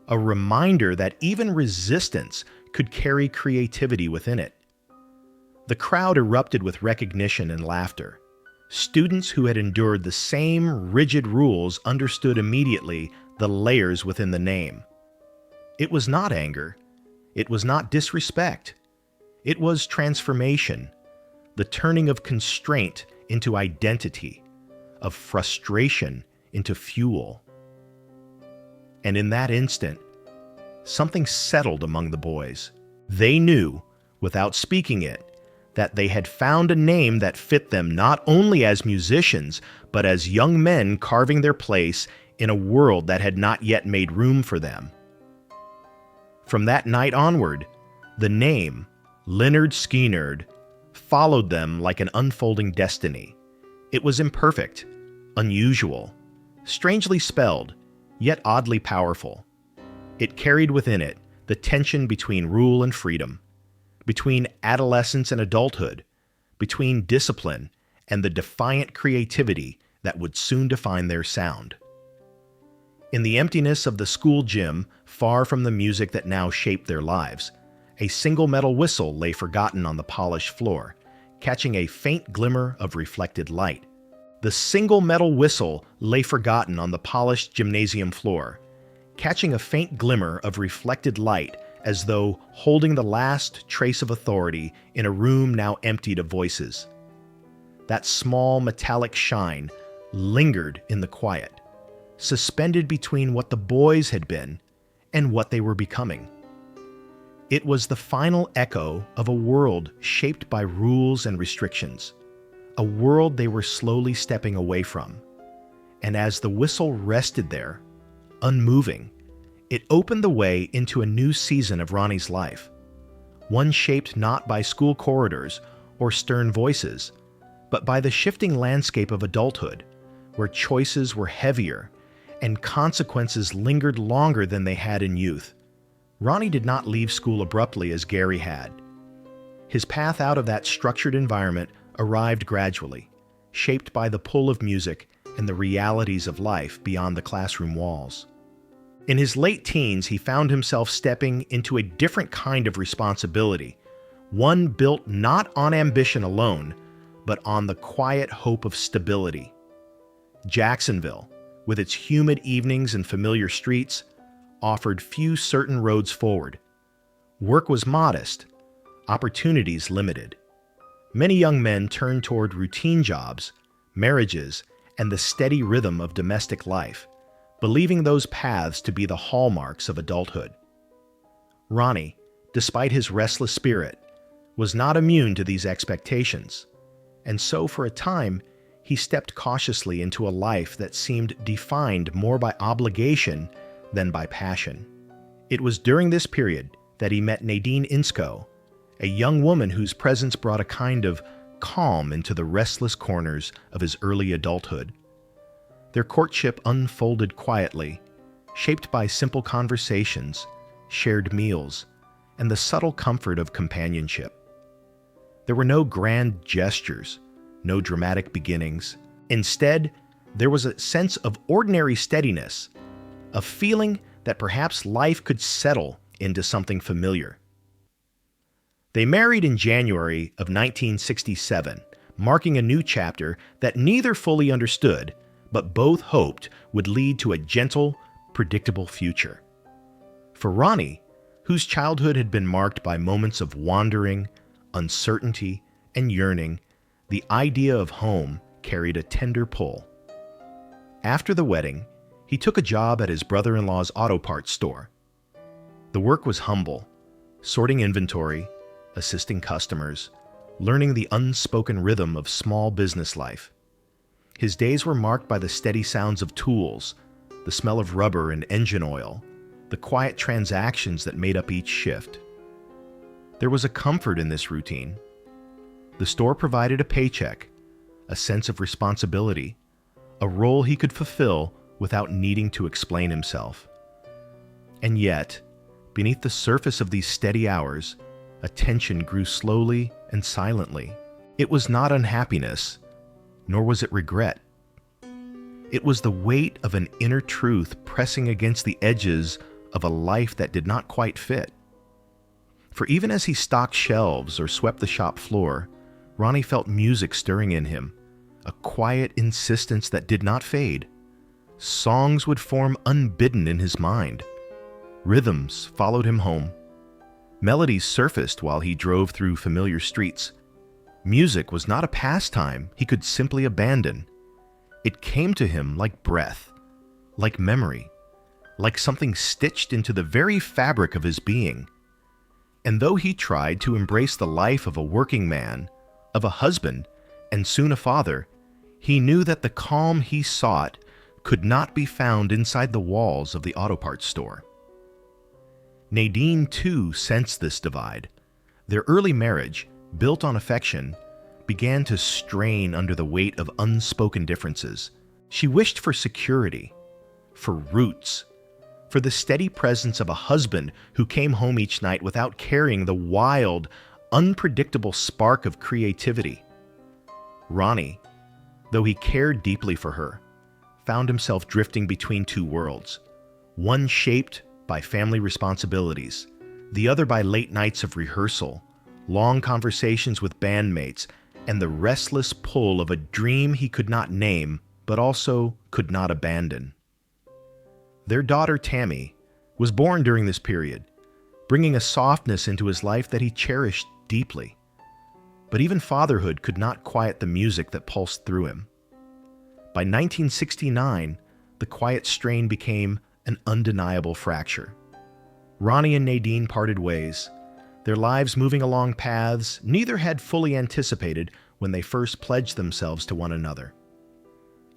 a reminder that even resistance could carry creativity within it. The crowd erupted with recognition and laughter. Students who had endured the same rigid rules understood immediately the layers within the name. It was not anger. It was not disrespect. It was transformation, the turning of constraint into identity, of frustration into fuel. And in that instant, something settled among the boys. They knew, without speaking it, that they had found a name that fit them not only as musicians, but as young men carving their place in a world that had not yet made room for them. From that night onward, the name, Lynyrd Skynyrd, followed them like an unfolding destiny. It was imperfect, unusual, strangely spelled, yet oddly powerful. It carried within it the tension between rule and freedom, between adolescence and adulthood, between discipline and the defiant creativity that would soon define their sound. In the emptiness of the school gym, far from the music that now shaped their lives, a single metal whistle lay forgotten on the polished floor, catching a faint glimmer of reflected light. The single metal whistle lay forgotten on the polished gymnasium floor, catching a faint glimmer of reflected light as though holding the last trace of authority in a room now emptied of voices. That small metallic shine lingered in the quiet, suspended between what the boys had been and what they were becoming. It was the final echo of a world shaped by rules and restrictions, a world they were slowly stepping away from. And as the whistle rested there, unmoving, it opened the way into a new season of Ronnie's life, one shaped not by school corridors or stern voices, but by the shifting landscape of adulthood, where choices were heavier and consequences lingered longer than they had in youth. Ronnie did not leave school abruptly as Gary had. His path out of that structured environment arrived gradually, shaped by the pull of music and the realities of life beyond the classroom walls. In his late teens, he found himself stepping into a different kind of responsibility, one built not on ambition alone, but on the quiet hope of stability. Jacksonville, with its humid evenings and familiar streets, offered few certain roads forward. Work was modest, opportunities limited. Many young men turned toward routine jobs, marriages, and the steady rhythm of domestic life, believing those paths to be the hallmarks of adulthood. Ronnie, despite his restless spirit, was not immune to these expectations, and so for a time, he stepped cautiously into a life that seemed defined more by obligation than by passion. It was during this period that he met Nadine Insko, a young woman whose presence brought a kind of calm into the restless corners of his early adulthood. Their courtship unfolded quietly, shaped by simple conversations, shared meals, and the subtle comfort of companionship. There were no grand gestures, no dramatic beginnings. Instead, there was a sense of ordinary steadiness, a feeling that perhaps life could settle into something familiar. They married in January of 1967, marking a new chapter that neither fully understood, but both hoped would lead to a gentle, predictable future. For Ronnie, whose childhood had been marked by moments of wandering, uncertainty, and yearning, the idea of home carried a tender pull. After the wedding, he took a job at his brother-in-law's auto parts store. The work was humble, sorting inventory, assisting customers, learning the unspoken rhythm of small business life. His days were marked by the steady sounds of tools, the smell of rubber and engine oil, the quiet transactions that made up each shift. There was a comfort in this routine. The store provided a paycheck, a sense of responsibility, a role he could fulfill without needing to explain himself. And yet, beneath the surface of these steady hours, a tension grew slowly and silently. It was not unhappiness, nor was it regret. It was the weight of an inner truth pressing against the edges of a life that did not quite fit. For even as he stocked shelves or swept the shop floor, Ronnie felt music stirring in him, a quiet insistence that did not fade. Songs would form unbidden in his mind. Rhythms followed him home. Melodies surfaced while he drove through familiar streets. Music was not a pastime he could simply abandon. It came to him like breath, like memory, like something stitched into the very fabric of his being. And though he tried to embrace the life of a working man, of a husband, and soon a father, he knew that the calm he sought could not be found inside the walls of the auto parts store. Nadine, too, sensed this divide. Their early marriage, built on affection, began to strain under the weight of unspoken differences. She wished for security, for roots, for the steady presence of a husband who came home each night without carrying the wild, unpredictable spark of creativity. Ronnie, though he cared deeply for her, found himself drifting between two worlds, one shaped by family responsibilities, the other by late nights of rehearsal, long conversations with bandmates, and the restless pull of a dream he could not name, but also could not abandon. Their daughter, Tammy, was born during this period, bringing a softness into his life that he cherished deeply. But even fatherhood could not quiet the music that pulsed through him. By 1969, the quiet strain became an undeniable fracture. Ronnie and Nadine parted ways, their lives moving along paths neither had fully anticipated when they first pledged themselves to one another.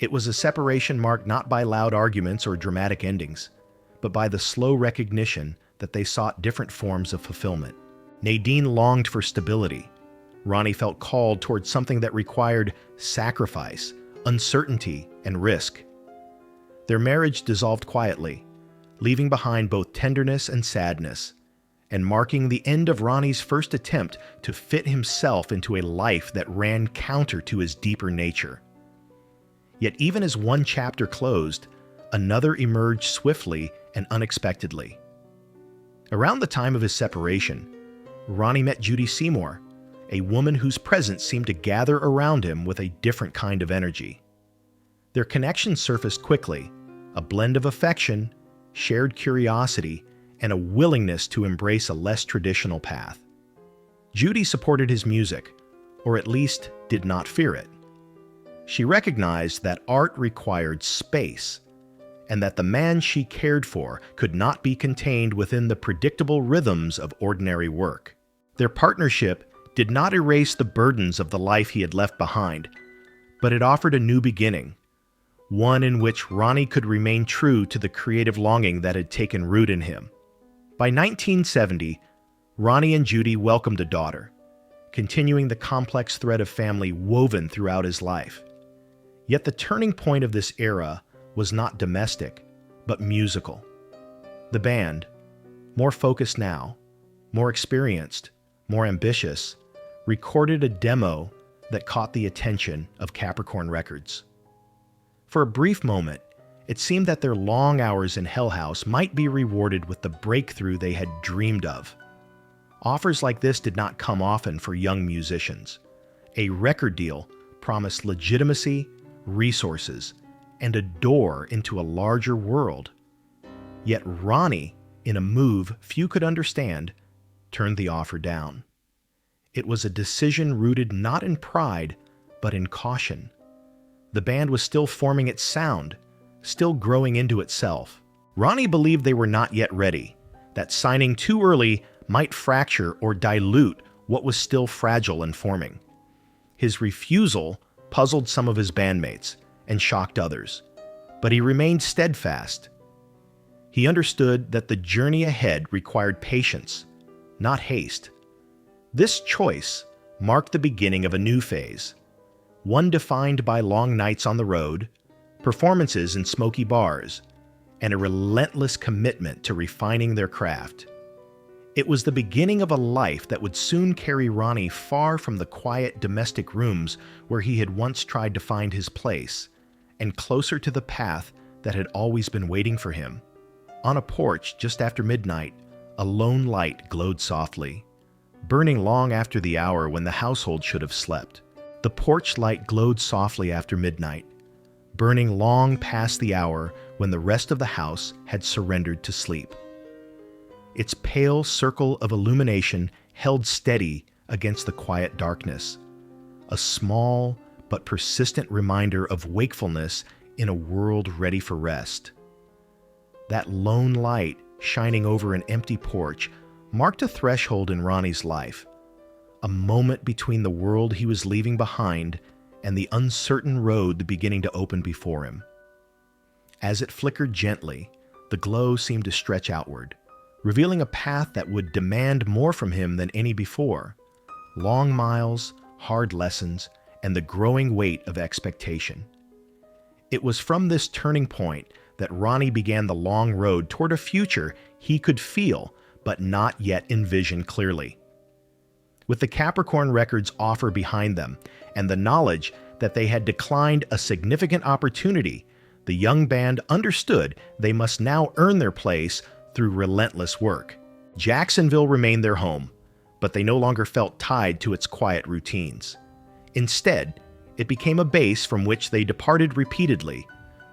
It was a separation marked not by loud arguments or dramatic endings, but by the slow recognition that they sought different forms of fulfillment. Nadine longed for stability. Ronnie felt called towards something that required sacrifice, uncertainty, and risk. Their marriage dissolved quietly, leaving behind both tenderness and sadness, and marking the end of Ronnie's first attempt to fit himself into a life that ran counter to his deeper nature. Yet even as one chapter closed, another emerged swiftly and unexpectedly. Around the time of his separation, Ronnie met Judy Seymour, a woman whose presence seemed to gather around him with a different kind of energy. Their connection surfaced quickly, a blend of affection, shared curiosity, and a willingness to embrace a less traditional path. Judy supported his music, or at least did not fear it. She recognized that art required space, and that the man she cared for could not be contained within the predictable rhythms of ordinary work. Their partnership did not erase the burdens of the life he had left behind, but it offered a new beginning, one in which Ronnie could remain true to the creative longing that had taken root in him. By 1970, Ronnie and Judy welcomed a daughter, continuing the complex thread of family woven throughout his life. Yet the turning point of this era was not domestic, but musical. The band, more focused now, more experienced, more ambitious, recorded a demo that caught the attention of Capricorn Records. For a brief moment, it seemed that their long hours in Hell House might be rewarded with the breakthrough they had dreamed of. Offers like this did not come often for young musicians. A record deal promised legitimacy, resources, and a door into a larger world. Yet Ronnie, in a move few could understand, turned the offer down. It was a decision rooted not in pride, but in caution. The band was still forming its sound, still growing into itself. Ronnie believed they were not yet ready, that signing too early might fracture or dilute what was still fragile and forming. His refusal puzzled some of his bandmates and shocked others, but he remained steadfast. He understood that the journey ahead required patience, not haste. This choice marked the beginning of a new phase, one defined by long nights on the road, performances in smoky bars, and a relentless commitment to refining their craft. It was the beginning of a life that would soon carry Ronnie far from the quiet domestic rooms where he had once tried to find his place, and closer to the path that had always been waiting for him. On a porch just after midnight, a lone light glowed softly, burning long after the hour when the household should have slept. The porch light glowed softly after midnight, burning long past the hour when the rest of the house had surrendered to sleep. Its pale circle of illumination held steady against the quiet darkness, a small but persistent reminder of wakefulness in a world ready for rest. That lone light shining over an empty porch marked a threshold in Ronnie's life, a moment between the world he was leaving behind and the uncertain road beginning to open before him. As it flickered gently, the glow seemed to stretch outward, revealing a path that would demand more from him than any before: long miles, hard lessons, and the growing weight of expectation. It was from this turning point that Ronnie began the long road toward a future he could feel but not yet envision clearly. With the Capricorn Records offer behind them and the knowledge that they had declined a significant opportunity, the young band understood they must now earn their place through relentless work. Jacksonville remained their home, but they no longer felt tied to its quiet routines. Instead, it became a base from which they departed repeatedly,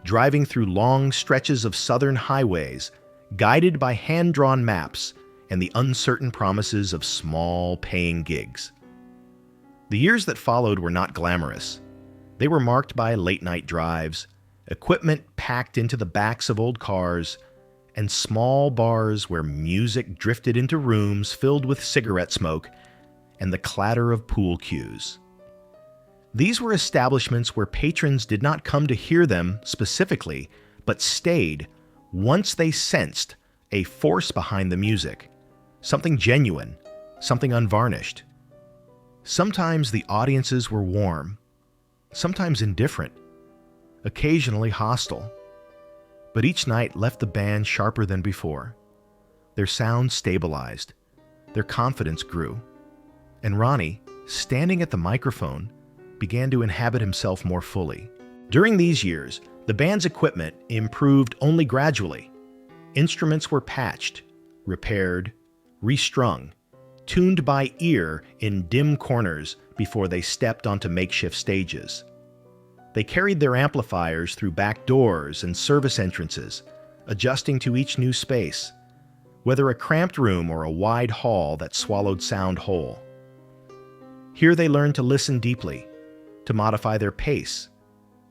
driving through long stretches of southern highways, guided by hand-drawn maps and the uncertain promises of small, paying gigs. The years that followed were not glamorous. They were marked by late-night drives, equipment packed into the backs of old cars, and small bars where music drifted into rooms filled with cigarette smoke and the clatter of pool cues. These were establishments where patrons did not come to hear them specifically, but stayed once they sensed a force behind the music, something genuine, something unvarnished. Sometimes the audiences were warm, sometimes indifferent, occasionally hostile, but each night left the band sharper than before. Their sound stabilized, their confidence grew, and Ronnie, standing at the microphone, began to inhabit himself more fully. During these years, the band's equipment improved only gradually. Instruments were patched, repaired, restrung, tuned by ear in dim corners before they stepped onto makeshift stages. They carried their amplifiers through back doors and service entrances, adjusting to each new space, whether a cramped room or a wide hall that swallowed sound whole. Here they learned to listen deeply, to modify their pace,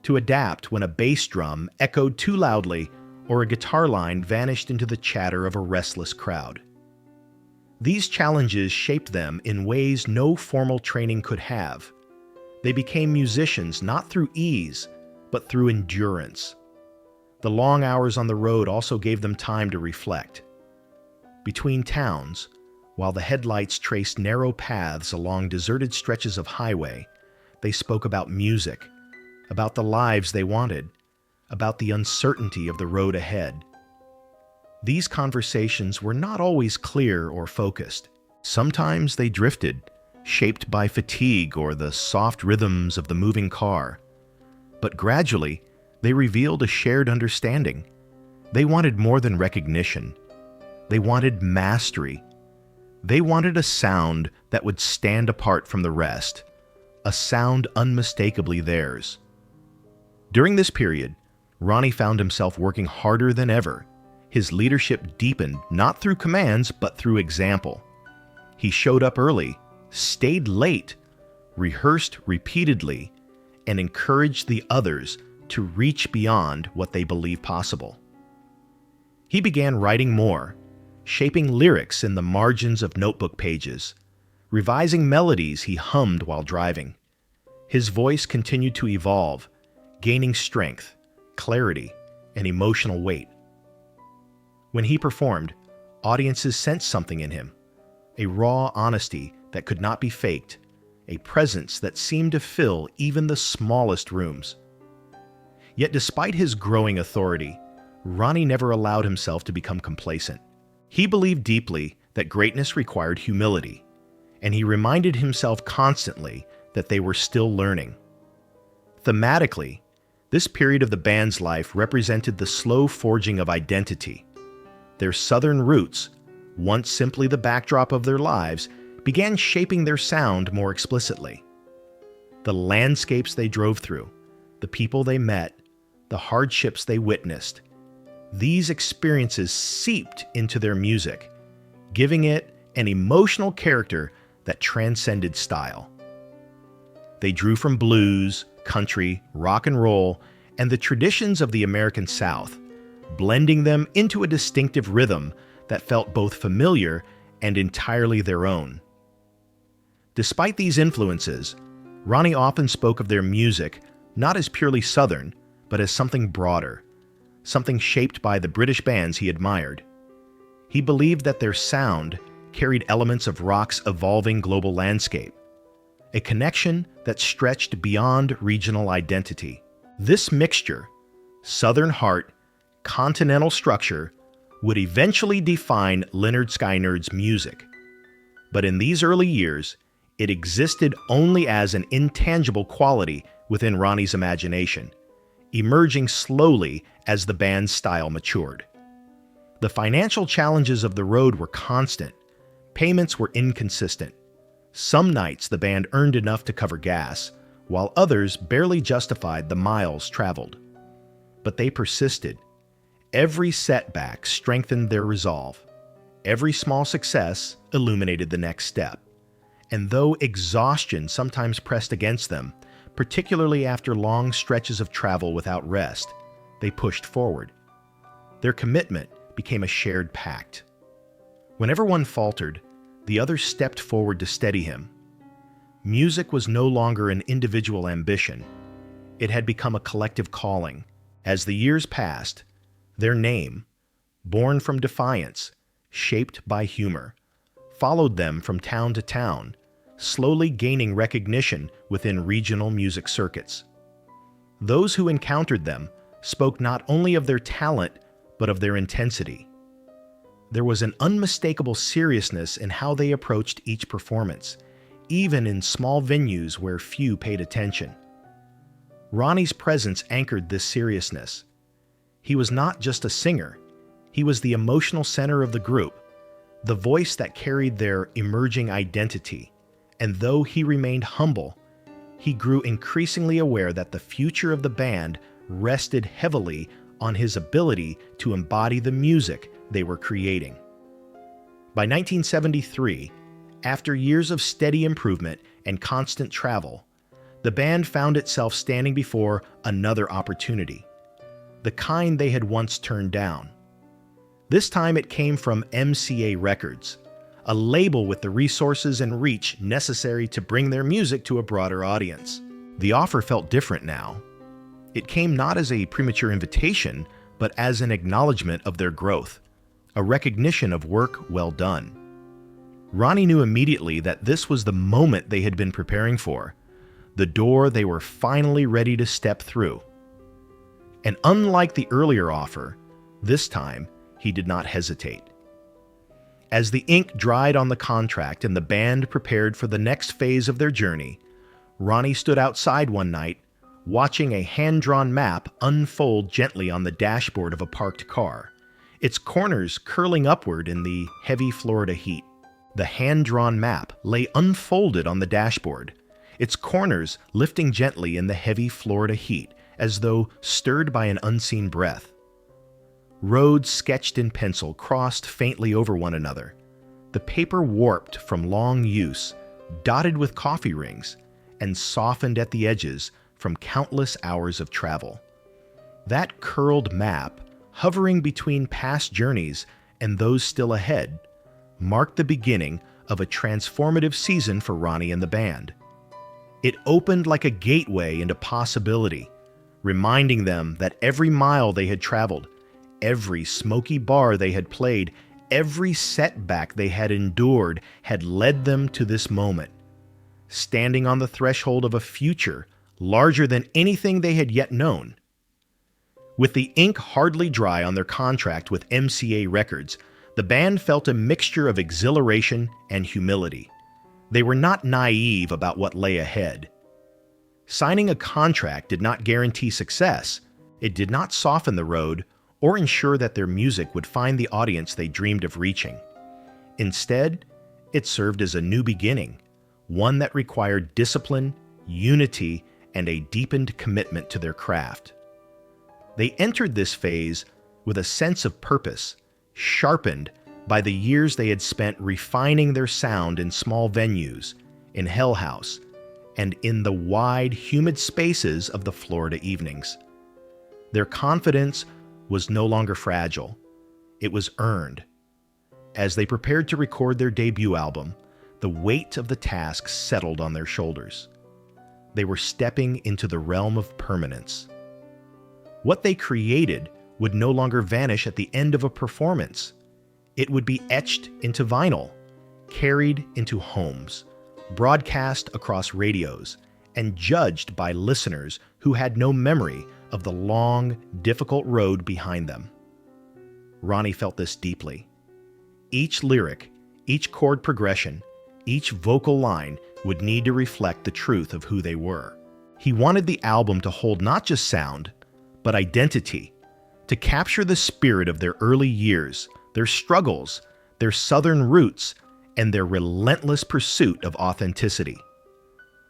to adapt when a bass drum echoed too loudly or a guitar line vanished into the chatter of a restless crowd. These challenges shaped them in ways no formal training could have. They became musicians not through ease, but through endurance. The long hours on the road also gave them time to reflect. Between towns, while the headlights traced narrow paths along deserted stretches of highway, they spoke about music, about the lives they wanted, about the uncertainty of the road ahead. These conversations were not always clear or focused. Sometimes they drifted, shaped by fatigue or the soft rhythms of the moving car. But gradually, they revealed a shared understanding. They wanted more than recognition. They wanted mastery. They wanted a sound that would stand apart from the rest, a sound unmistakably theirs. During this period, Ronnie found himself working harder than ever. His leadership deepened not through commands, but through example. He showed up early, stayed late, rehearsed repeatedly, and encouraged the others to reach beyond what they believed possible. He began writing more, shaping lyrics in the margins of notebook pages, revising melodies he hummed while driving. His voice continued to evolve, gaining strength, clarity, and emotional weight. When he performed, audiences sensed something in him, a raw honesty that could not be faked, a presence that seemed to fill even the smallest rooms. Yet despite his growing authority, Ronnie never allowed himself to become complacent. He believed deeply that greatness required humility, and he reminded himself constantly that they were still learning. Thematically, this period of the band's life represented the slow forging of identity. Their southern roots, once simply the backdrop of their lives, began shaping their sound more explicitly. The landscapes they drove through, the people they met, the hardships they witnessed, these experiences seeped into their music, giving it an emotional character that transcended style. They drew from blues, country, rock and roll, and the traditions of the American South, blending them into a distinctive rhythm that felt both familiar and entirely their own. Despite these influences, Ronnie often spoke of their music not as purely Southern, but as something broader, something shaped by the British bands he admired. He believed that their sound carried elements of rock's evolving global landscape, a connection that stretched beyond regional identity. This mixture, Southern heart, continental structure, would eventually define Lynyrd Skynyrd's music. But in these early years, it existed only as an intangible quality within Ronnie's imagination, emerging slowly as the band's style matured. The financial challenges of the road were constant. Payments were inconsistent. Some nights the band earned enough to cover gas, while others barely justified the miles traveled. But they persisted. Every setback strengthened their resolve. Every small success illuminated the next step. And though exhaustion sometimes pressed against them, particularly after long stretches of travel without rest, they pushed forward. Their commitment became a shared pact. Whenever one faltered, the other stepped forward to steady him. Music was no longer an individual ambition. It had become a collective calling. As the years passed, their name, born from defiance, shaped by humor, followed them from town to town, slowly gaining recognition within regional music circuits. Those who encountered them spoke not only of their talent, but of their intensity. There was an unmistakable seriousness in how they approached each performance, even in small venues where few paid attention. Ronnie's presence anchored this seriousness. He was not just a singer, he was the emotional center of the group, the voice that carried their emerging identity. And though he remained humble, he grew increasingly aware that the future of the band rested heavily on his ability to embody the music they were creating. By 1973, after years of steady improvement and constant travel, the band found itself standing before another opportunity, the kind they had once turned down. This time it came from MCA Records, a label with the resources and reach necessary to bring their music to a broader audience. The offer felt different now. It came not as a premature invitation, but as an acknowledgement of their growth, a recognition of work well done. Ronnie knew immediately that this was the moment they had been preparing for, the door they were finally ready to step through. And unlike the earlier offer, this time he did not hesitate. As the ink dried on the contract and the band prepared for the next phase of their journey, Ronnie stood outside one night, watching a hand-drawn map unfold gently on the dashboard of a parked car, its corners curling upward in the heavy Florida heat. The hand-drawn map lay unfolded on the dashboard, its corners lifting gently in the heavy Florida heat, as though stirred by an unseen breath. Roads sketched in pencil crossed faintly over one another, the paper warped from long use, dotted with coffee rings, and softened at the edges from countless hours of travel. That curled map, hovering between past journeys and those still ahead, marked the beginning of a transformative season for Ronnie and the band. It opened like a gateway into possibility, reminding them that every mile they had traveled, every smoky bar they had played, every setback they had endured had led them to this moment, standing on the threshold of a future larger than anything they had yet known. With the ink hardly dry on their contract with MCA Records, the band felt a mixture of exhilaration and humility. They were not naive about what lay ahead. Signing a contract did not guarantee success. It did not soften the road or ensure that their music would find the audience they dreamed of reaching. Instead, it served as a new beginning, one that required discipline, unity, and a deepened commitment to their craft. They entered this phase with a sense of purpose, sharpened by the years they had spent refining their sound in small venues, in Hell House, and in the wide, humid spaces of the Florida evenings. Their confidence was no longer fragile. It was earned. As they prepared to record their debut album, the weight of the task settled on their shoulders. They were stepping into the realm of permanence. What they created would no longer vanish at the end of a performance. It would be etched into vinyl, carried into homes, broadcast across radios, and judged by listeners who had no memory of the long, difficult road behind them. Ronnie felt this deeply. Each lyric, each chord progression, each vocal line would need to reflect the truth of who they were. He wanted the album to hold not just sound, but identity, to capture the spirit of their early years, their struggles, their southern roots, and their relentless pursuit of authenticity.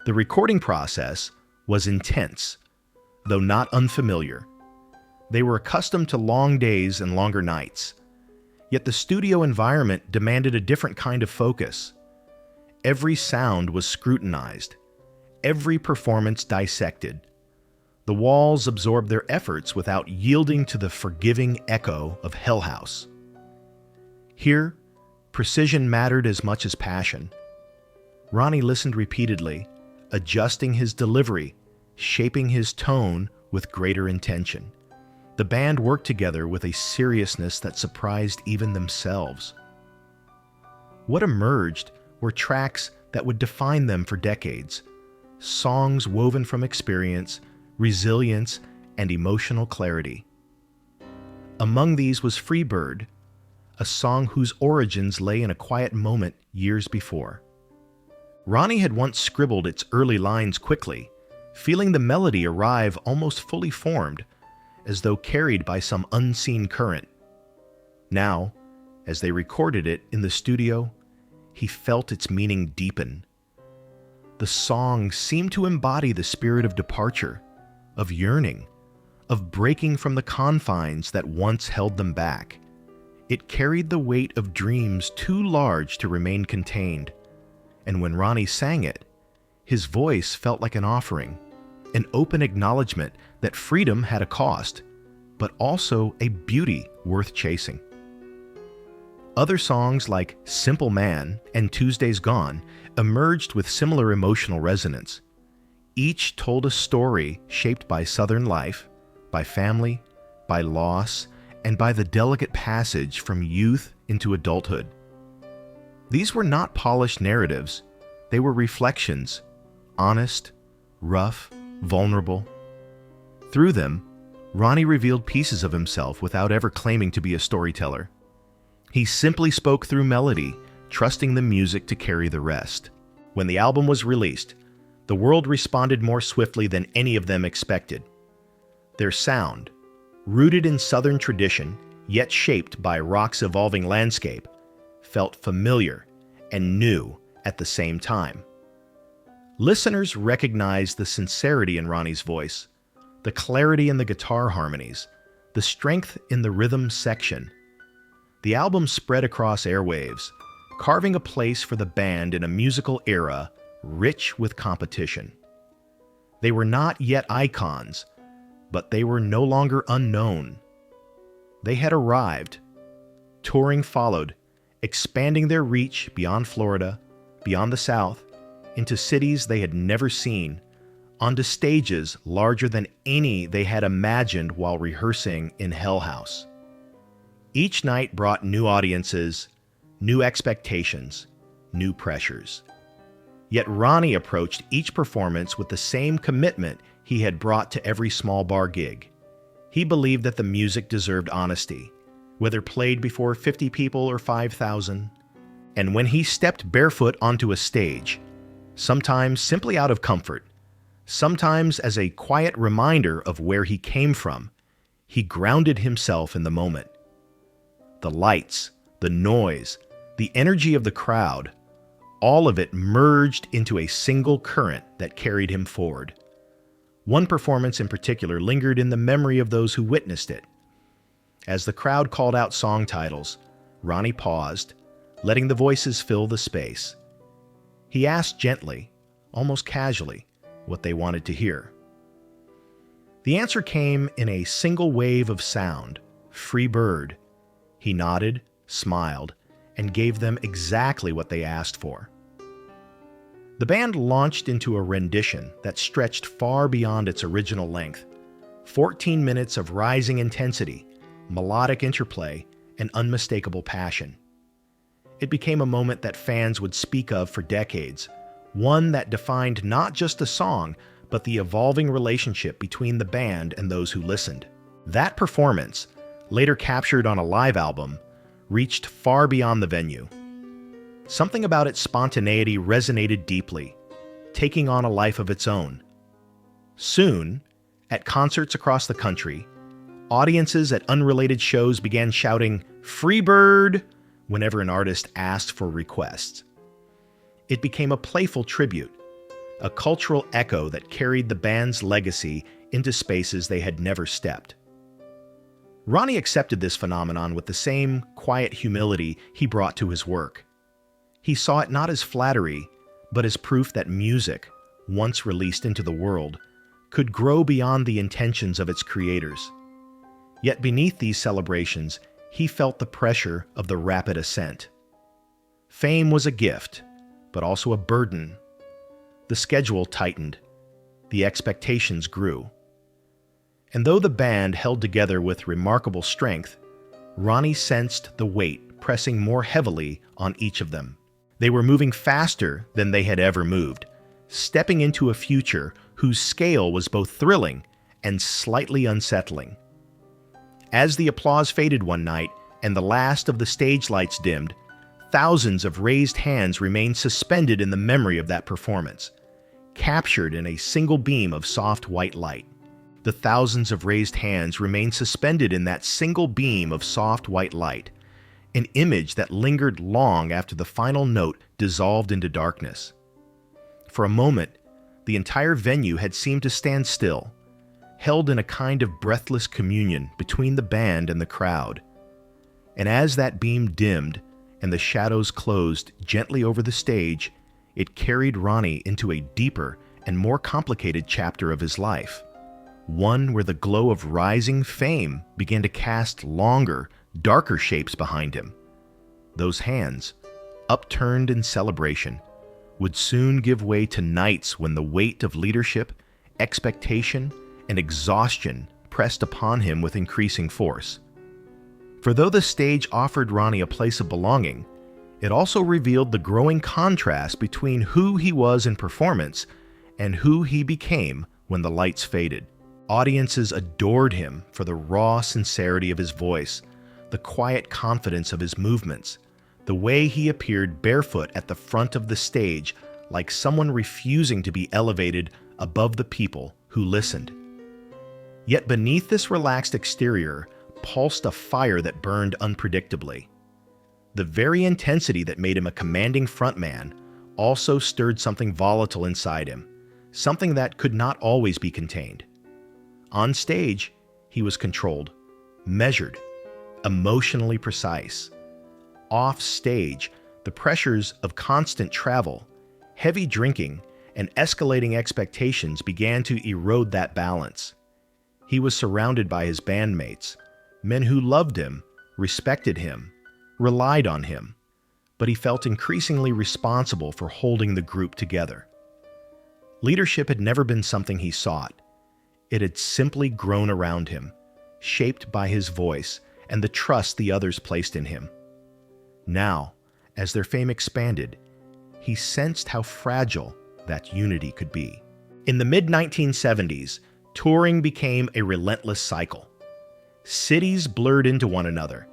The recording process was intense, though not unfamiliar. They were accustomed to long days and longer nights, yet the studio environment demanded a different kind of focus. Every sound was scrutinized, every performance dissected. The walls absorbed their efforts without yielding to the forgiving echo of Hell House. Here, precision mattered as much as passion. Ronnie listened repeatedly, adjusting his delivery, shaping his tone with greater intention. The band worked together with a seriousness that surprised even themselves. What emerged were tracks that would define them for decades, songs woven from experience, resilience, and emotional clarity. Among these was Free Bird, a song whose origins lay in a quiet moment years before. Ronnie had once scribbled its early lines quickly, feeling the melody arrive almost fully formed, as though carried by some unseen current. Now, as they recorded it in the studio, he felt its meaning deepen. The song seemed to embody the spirit of departure, of yearning, of breaking from the confines that once held them back. It carried the weight of dreams too large to remain contained, and when Ronnie sang it, his voice felt like an offering, an open acknowledgement that freedom had a cost, but also a beauty worth chasing. Other songs like Simple Man and Tuesday's Gone emerged with similar emotional resonance. Each told a story shaped by Southern life, by family, by loss, and by the delicate passage from youth into adulthood. These were not polished narratives. They were reflections, honest, rough, vulnerable. Through them, Ronnie revealed pieces of himself without ever claiming to be a storyteller. He simply spoke through melody, trusting the music to carry the rest. When the album was released, the world responded more swiftly than any of them expected. Their sound, rooted in Southern tradition, yet shaped by rock's evolving landscape, felt familiar and new at the same time. Listeners recognized the sincerity in Ronnie's voice, the clarity in the guitar harmonies, the strength in the rhythm section. The album spread across airwaves, carving a place for the band in a musical era rich with competition. They were not yet icons, but they were no longer unknown. They had arrived. Touring followed, expanding their reach beyond Florida, beyond the South, into cities they had never seen, onto stages larger than any they had imagined while rehearsing in Hell House. Each night brought new audiences, new expectations, new pressures. Yet Ronnie approached each performance with the same commitment he had brought to every small bar gig. He believed that the music deserved honesty, whether played before 50 people or 5,000. And when he stepped barefoot onto a stage, sometimes simply out of comfort, sometimes as a quiet reminder of where he came from, he grounded himself in the moment. The lights, the noise, the energy of the crowd, all of it merged into a single current that carried him forward. One performance in particular lingered in the memory of those who witnessed it. As the crowd called out song titles, Ronnie paused, letting the voices fill the space. He asked gently, almost casually, what they wanted to hear. The answer came in a single wave of sound, "Free Bird." He nodded, smiled, and gave them exactly what they asked for. The band launched into a rendition that stretched far beyond its original length. 14 minutes of rising intensity, melodic interplay, and unmistakable passion. It became a moment that fans would speak of for decades, one that defined not just the song, but the evolving relationship between the band and those who listened. That performance, later captured on a live album, reached far beyond the venue. Something about its spontaneity resonated deeply, taking on a life of its own. Soon, at concerts across the country, audiences at unrelated shows began shouting, "Free Bird!" whenever an artist asked for requests. It became a playful tribute, a cultural echo that carried the band's legacy into spaces they had never stepped. Ronnie accepted this phenomenon with the same quiet humility he brought to his work. He saw it not as flattery, but as proof that music, once released into the world, could grow beyond the intentions of its creators. Yet beneath these celebrations, he felt the pressure of the rapid ascent. Fame was a gift, but also a burden. The schedule tightened. The expectations grew. And though the band held together with remarkable strength, Ronnie sensed the weight pressing more heavily on each of them. They were moving faster than they had ever moved, stepping into a future whose scale was both thrilling and slightly unsettling. As the applause faded one night and the last of the stage lights dimmed, thousands of raised hands remained suspended in the memory of that performance, captured in a single beam of soft white light. The thousands of raised hands remained suspended in that single beam of soft white light, an image that lingered long after the final note dissolved into darkness. For a moment, the entire venue had seemed to stand still, held in a kind of breathless communion between the band and the crowd. And as that beam dimmed and the shadows closed gently over the stage, it carried Ronnie into a deeper and more complicated chapter of his life, one where the glow of rising fame began to cast longer, darker shapes behind him. Those hands, upturned in celebration, would soon give way to nights when the weight of leadership, expectation, and exhaustion pressed upon him with increasing force. For though the stage offered Ronnie a place of belonging, it also revealed the growing contrast between who he was in performance and who he became when the lights faded. Audiences adored him for the raw sincerity of his voice, the quiet confidence of his movements, the way he appeared barefoot at the front of the stage like someone refusing to be elevated above the people who listened. Yet beneath this relaxed exterior pulsed a fire that burned unpredictably. The very intensity that made him a commanding frontman also stirred something volatile inside him, something that could not always be contained. On stage, he was controlled, measured, emotionally precise. Off stage, the pressures of constant travel, heavy drinking, and escalating expectations began to erode that balance. He was surrounded by his bandmates, men who loved him, respected him, relied on him, but he felt increasingly responsible for holding the group together. Leadership had never been something he sought. It had simply grown around him, shaped by his voice and the trust the others placed in him. Now, as their fame expanded, he sensed how fragile that unity could be. In the mid-1970s, touring became a relentless cycle. Cities blurred into one another.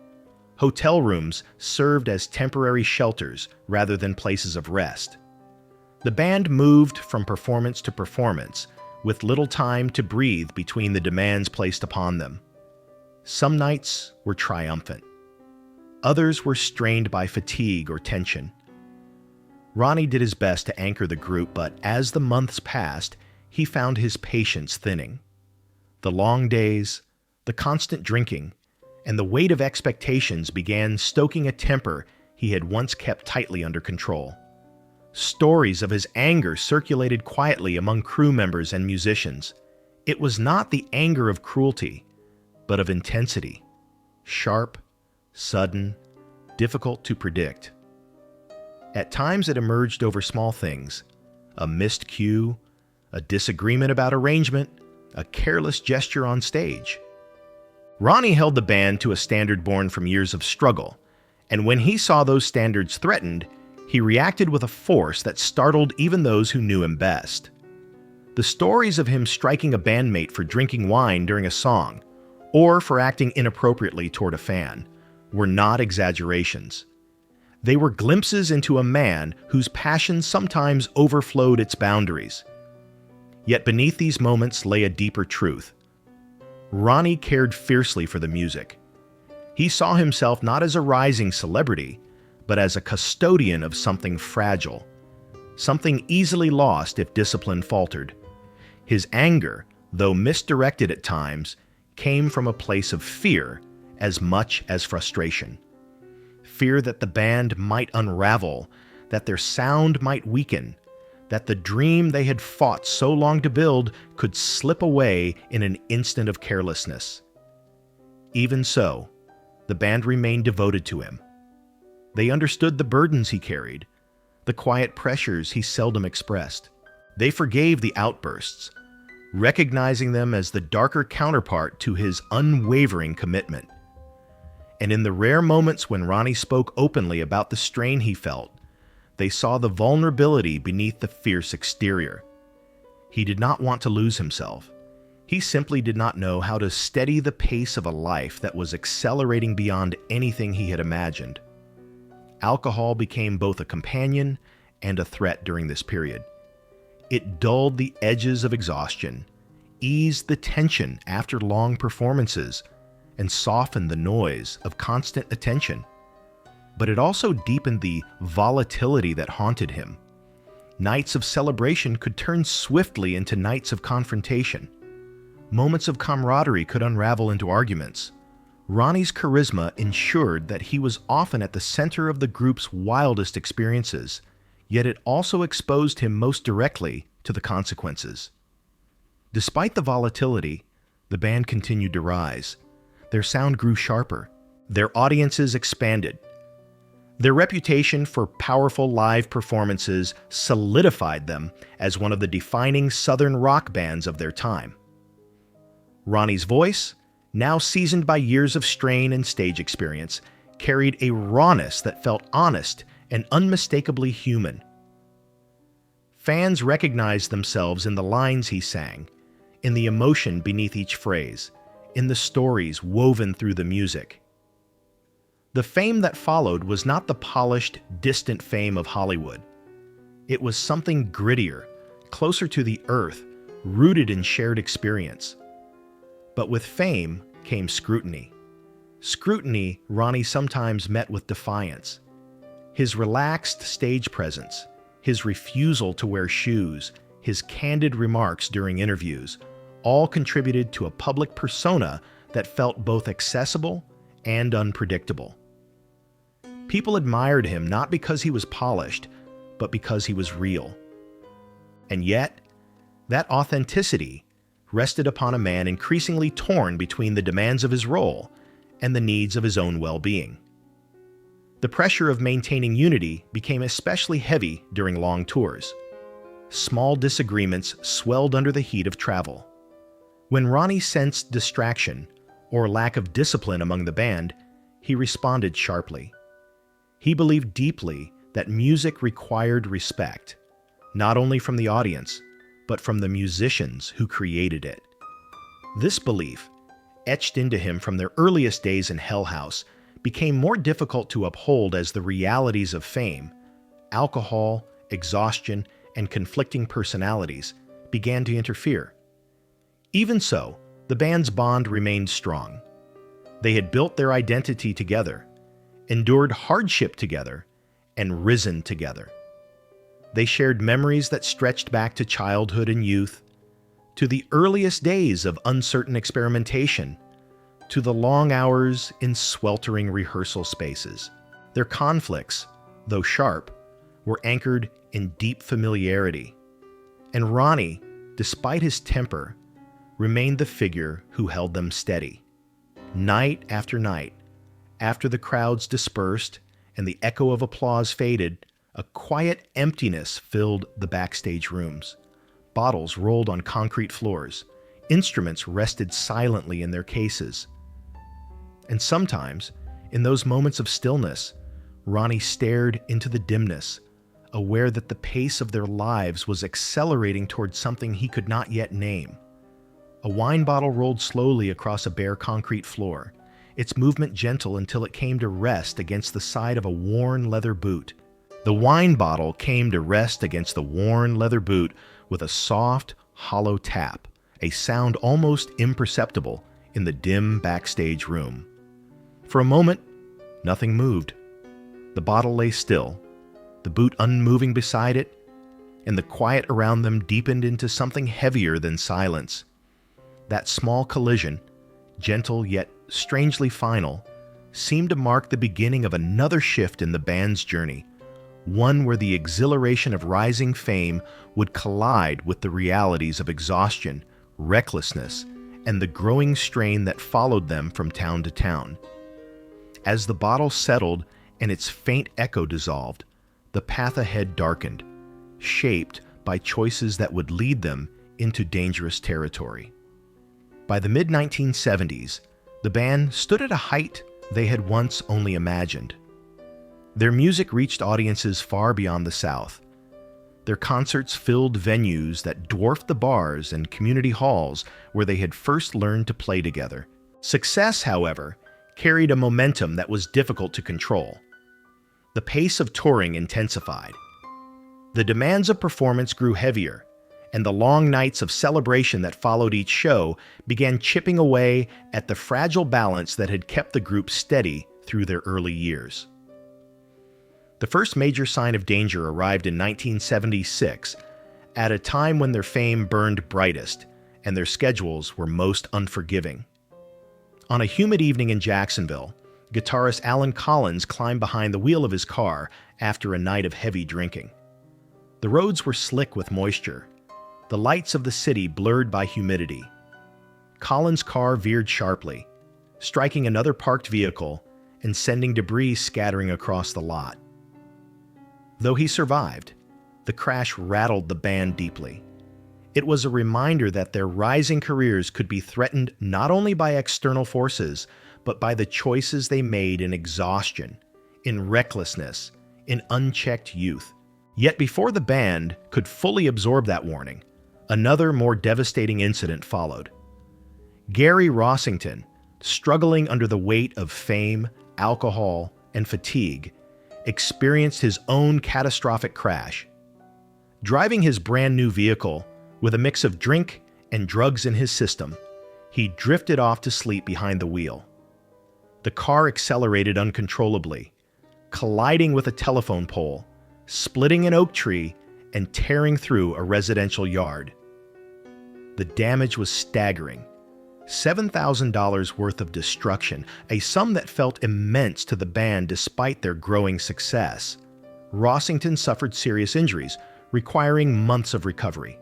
Hotel rooms served as temporary shelters rather than places of rest. The band moved from performance to performance, with little time to breathe between the demands placed upon them. Some nights were triumphant. Others were strained by fatigue or tension. Ronnie did his best to anchor the group, but as the months passed, he found his patience thinning. The long days, the constant drinking, and the weight of expectations began stoking a temper he had once kept tightly under control. Stories of his anger circulated quietly among crew members and musicians. It was not the anger of cruelty, but of intensity, sharp, sudden, difficult to predict. At times it emerged over small things, a missed cue, a disagreement about arrangement, a careless gesture on stage. Ronnie held the band to a standard born from years of struggle, and when he saw those standards threatened, he reacted with a force that startled even those who knew him best. The stories of him striking a bandmate for drinking wine during a song, or for acting inappropriately toward a fan, were not exaggerations. They were glimpses into a man whose passion sometimes overflowed its boundaries. Yet beneath these moments lay a deeper truth. Ronnie cared fiercely for the music. He saw himself not as a rising celebrity, but as a custodian of something fragile, something easily lost if discipline faltered. His anger, though misdirected at times, came from a place of fear as much as frustration. Fear that the band might unravel, that their sound might weaken, that the dream they had fought so long to build could slip away in an instant of carelessness. Even so, the band remained devoted to him. They understood the burdens he carried, the quiet pressures he seldom expressed. They forgave the outbursts, recognizing them as the darker counterpart to his unwavering commitment. And in the rare moments when Ronnie spoke openly about the strain he felt, they saw the vulnerability beneath the fierce exterior. He did not want to lose himself. He simply did not know how to steady the pace of a life that was accelerating beyond anything he had imagined. Alcohol became both a companion and a threat during this period. It dulled the edges of exhaustion, eased the tension after long performances, and softened the noise of constant attention. But it also deepened the volatility that haunted him. Nights of celebration could turn swiftly into nights of confrontation. Moments of camaraderie could unravel into arguments. Ronnie's charisma ensured that he was often at the center of the group's wildest experiences, yet it also exposed him most directly to the consequences. Despite the volatility, the band continued to rise. Their sound grew sharper. Their audiences expanded. Their reputation for powerful live performances solidified them as one of the defining Southern rock bands of their time. Ronnie's voice, now seasoned by years of strain and stage experience, carried a rawness that felt honest and unmistakably human. Fans recognized themselves in the lines he sang, in the emotion beneath each phrase, in the stories woven through the music. The fame that followed was not the polished, distant fame of Hollywood. It was something grittier, closer to the earth, rooted in shared experience. But with fame came scrutiny. Scrutiny Ronnie sometimes met with defiance. His relaxed stage presence, his refusal to wear shoes, his candid remarks during interviews, all contributed to a public persona that felt both accessible and unpredictable. People admired him not because he was polished, but because he was real. And yet, that authenticity rested upon a man increasingly torn between the demands of his role and the needs of his own well-being. The pressure of maintaining unity became especially heavy during long tours. Small disagreements swelled under the heat of travel. When Ronnie sensed distraction or lack of discipline among the band, he responded sharply. He believed deeply that music required respect, not only from the audience, but from the musicians who created it. This belief, etched into him from their earliest days in Hell House, became more difficult to uphold as the realities of fame, alcohol, exhaustion, and conflicting personalities began to interfere. Even so, the band's bond remained strong. They had built their identity together, endured hardship together, and risen together. They shared memories that stretched back to childhood and youth, to the earliest days of uncertain experimentation, to the long hours in sweltering rehearsal spaces. Their conflicts, though sharp, were anchored in deep familiarity. And Ronnie, despite his temper, remained the figure who held them steady. Night after night, after the crowds dispersed and the echo of applause faded, a quiet emptiness filled the backstage rooms. Bottles rolled on concrete floors. Instruments rested silently in their cases. And sometimes, in those moments of stillness, Ronnie stared into the dimness, aware that the pace of their lives was accelerating towards something he could not yet name. A wine bottle rolled slowly across a bare concrete floor, its movement gentle until it came to rest against the side of a worn leather boot. The wine bottle came to rest against the worn leather boot with a soft, hollow tap, a sound almost imperceptible in the dim backstage room. For a moment, nothing moved. The bottle lay still, the boot unmoving beside it, and the quiet around them deepened into something heavier than silence. That small collision, gentle yet strangely final, seemed to mark the beginning of another shift in the band's journey, one where the exhilaration of rising fame would collide with the realities of exhaustion, recklessness, and the growing strain that followed them from town to town. As the bottle settled and its faint echo dissolved, the path ahead darkened, shaped by choices that would lead them into dangerous territory. By the mid-1970s, the band stood at a height they had once only imagined. Their music reached audiences far beyond the South. Their concerts filled venues that dwarfed the bars and community halls where they had first learned to play together. Success, however, carried a momentum that was difficult to control. The pace of touring intensified. The demands of performance grew heavier, and the long nights of celebration that followed each show began chipping away at the fragile balance that had kept the group steady through their early years. The first major sign of danger arrived in 1976, at a time when their fame burned brightest and their schedules were most unforgiving. On a humid evening in Jacksonville, guitarist Alan Collins climbed behind the wheel of his car after a night of heavy drinking. The roads were slick with moisture, the lights of the city blurred by humidity. Collins' car veered sharply, striking another parked vehicle and sending debris scattering across the lot. Though he survived, the crash rattled the band deeply. It was a reminder that their rising careers could be threatened not only by external forces, but by the choices they made in exhaustion, in recklessness, in unchecked youth. Yet before the band could fully absorb that warning, another more devastating incident followed. Gary Rossington, struggling under the weight of fame, alcohol, and fatigue, experienced his own catastrophic crash. Driving his brand new vehicle with a mix of drink and drugs in his system, he drifted off to sleep behind the wheel. The car accelerated uncontrollably, colliding with a telephone pole, splitting an oak tree, and tearing through a residential yard. The damage was staggering. $7,000 worth of destruction, a sum that felt immense to the band despite their growing success. Rossington suffered serious injuries, requiring months of recovery.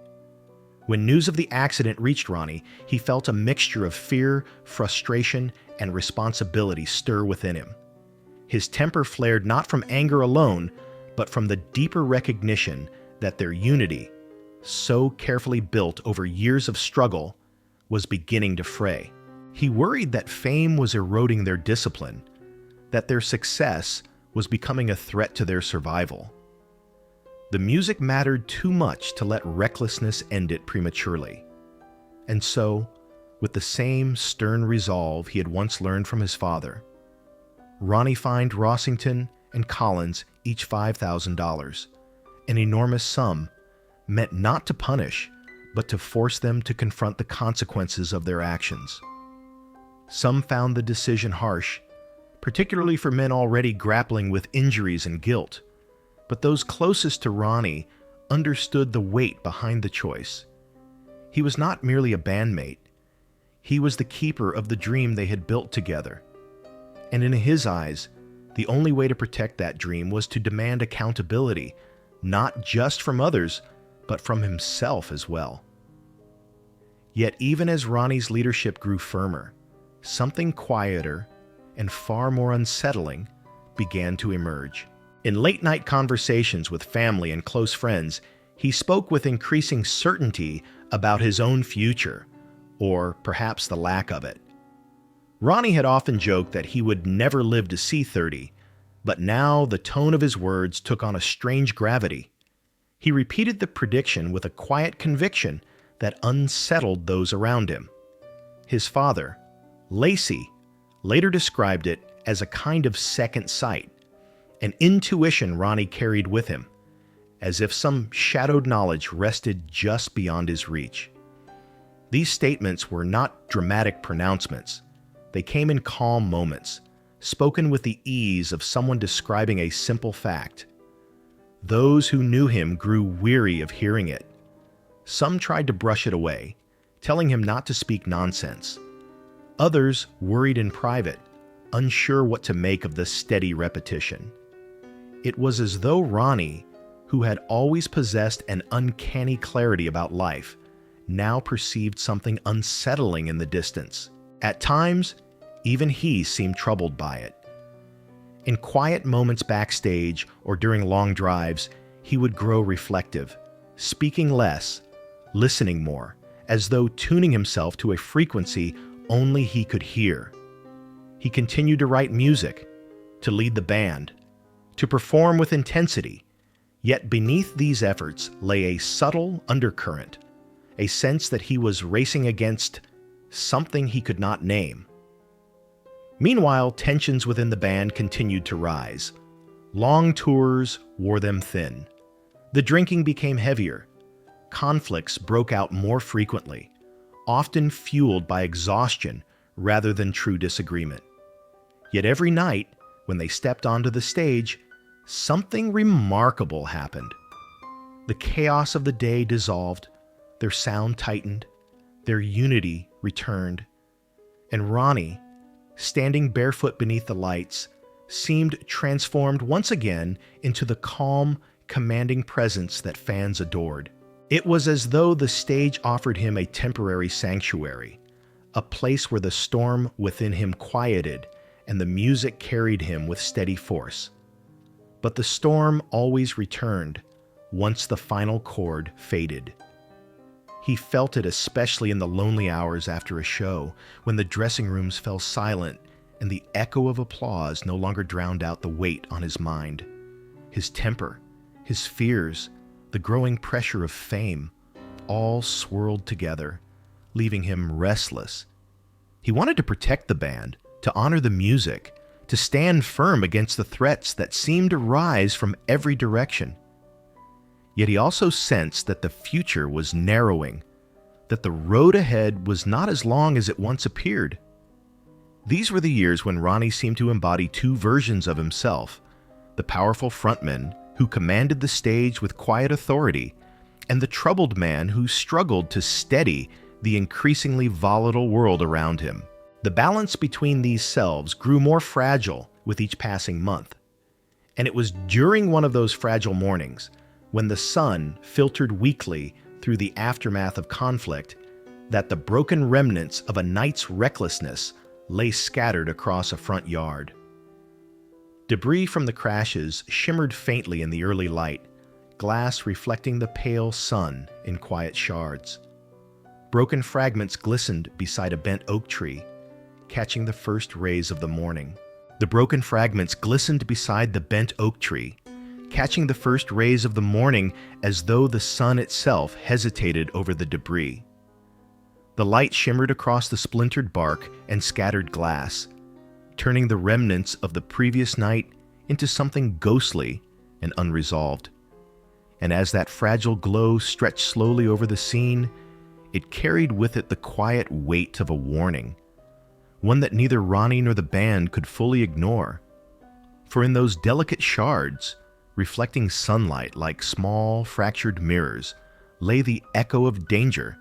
When news of the accident reached Ronnie, he felt a mixture of fear, frustration, and responsibility stir within him. His temper flared not from anger alone, but from the deeper recognition that their unity, so carefully built over years of struggle, was beginning to fray. He worried that fame was eroding their discipline, that their success was becoming a threat to their survival. The music mattered too much to let recklessness end it prematurely. And so, with the same stern resolve he had once learned from his father, Ronnie fined Rossington and Collins each $5,000, an enormous sum meant not to punish, but to force them to confront the consequences of their actions. Some found the decision harsh, particularly for men already grappling with injuries and guilt, but those closest to Ronnie understood the weight behind the choice. He was not merely a bandmate. He was the keeper of the dream they had built together. And in his eyes, the only way to protect that dream was to demand accountability, not just from others, but from himself as well. Yet even as Ronnie's leadership grew firmer, something quieter and far more unsettling began to emerge. In late-night conversations with family and close friends, he spoke with increasing certainty about his own future, or perhaps the lack of it. Ronnie had often joked that he would never live to see 30, but now the tone of his words took on a strange gravity. He repeated the prediction with a quiet conviction that unsettled those around him. His father, Lacey, later described it as a kind of second sight, an intuition Ronnie carried with him, as if some shadowed knowledge rested just beyond his reach. These statements were not dramatic pronouncements. They came in calm moments, spoken with the ease of someone describing a simple fact. Those who knew him grew weary of hearing it. Some tried to brush it away, telling him not to speak nonsense. Others worried in private, unsure what to make of the steady repetition. It was as though Ronnie, who had always possessed an uncanny clarity about life, now perceived something unsettling in the distance. At times, even he seemed troubled by it. In quiet moments backstage or during long drives, he would grow reflective, speaking less, listening more, as though tuning himself to a frequency only he could hear. He continued to write music, to lead the band, to perform with intensity, yet beneath these efforts lay a subtle undercurrent, a sense that he was racing against something he could not name. Meanwhile, tensions within the band continued to rise. Long tours wore them thin. The drinking became heavier. Conflicts broke out more frequently, often fueled by exhaustion rather than true disagreement. Yet every night, when they stepped onto the stage, something remarkable happened. The chaos of the day dissolved, their sound tightened, their unity returned, and Ronnie, standing barefoot beneath the lights, seemed transformed once again into the calm, commanding presence that fans adored. It was as though the stage offered him a temporary sanctuary, a place where the storm within him quieted and the music carried him with steady force. But the storm always returned once the final chord faded. He felt it especially in the lonely hours after a show, when the dressing rooms fell silent and the echo of applause no longer drowned out the weight on his mind. His temper, his fears, the growing pressure of fame, all swirled together, leaving him restless. He wanted to protect the band, to honor the music, to stand firm against the threats that seemed to rise from every direction. Yet he also sensed that the future was narrowing, that the road ahead was not as long as it once appeared. These were the years when Ronnie seemed to embody two versions of himself: the powerful frontman who commanded the stage with quiet authority, and the troubled man who struggled to steady the increasingly volatile world around him. The balance between these selves grew more fragile with each passing month. And it was during one of those fragile mornings, when the sun filtered weakly through the aftermath of conflict, that the broken remnants of a night's recklessness lay scattered across a front yard. Debris from the crashes shimmered faintly in the early light, glass reflecting the pale sun in quiet shards. Broken fragments glistened beside a bent oak tree, catching the first rays of the morning. The broken fragments glistened beside the bent oak tree, catching the first rays of the morning, as though the sun itself hesitated over the debris. The light shimmered across the splintered bark and scattered glass, turning the remnants of the previous night into something ghostly and unresolved. And as that fragile glow stretched slowly over the scene, it carried with it the quiet weight of a warning, one that neither Ronnie nor the band could fully ignore. For in those delicate shards, reflecting sunlight like small, fractured mirrors, lay the echo of danger,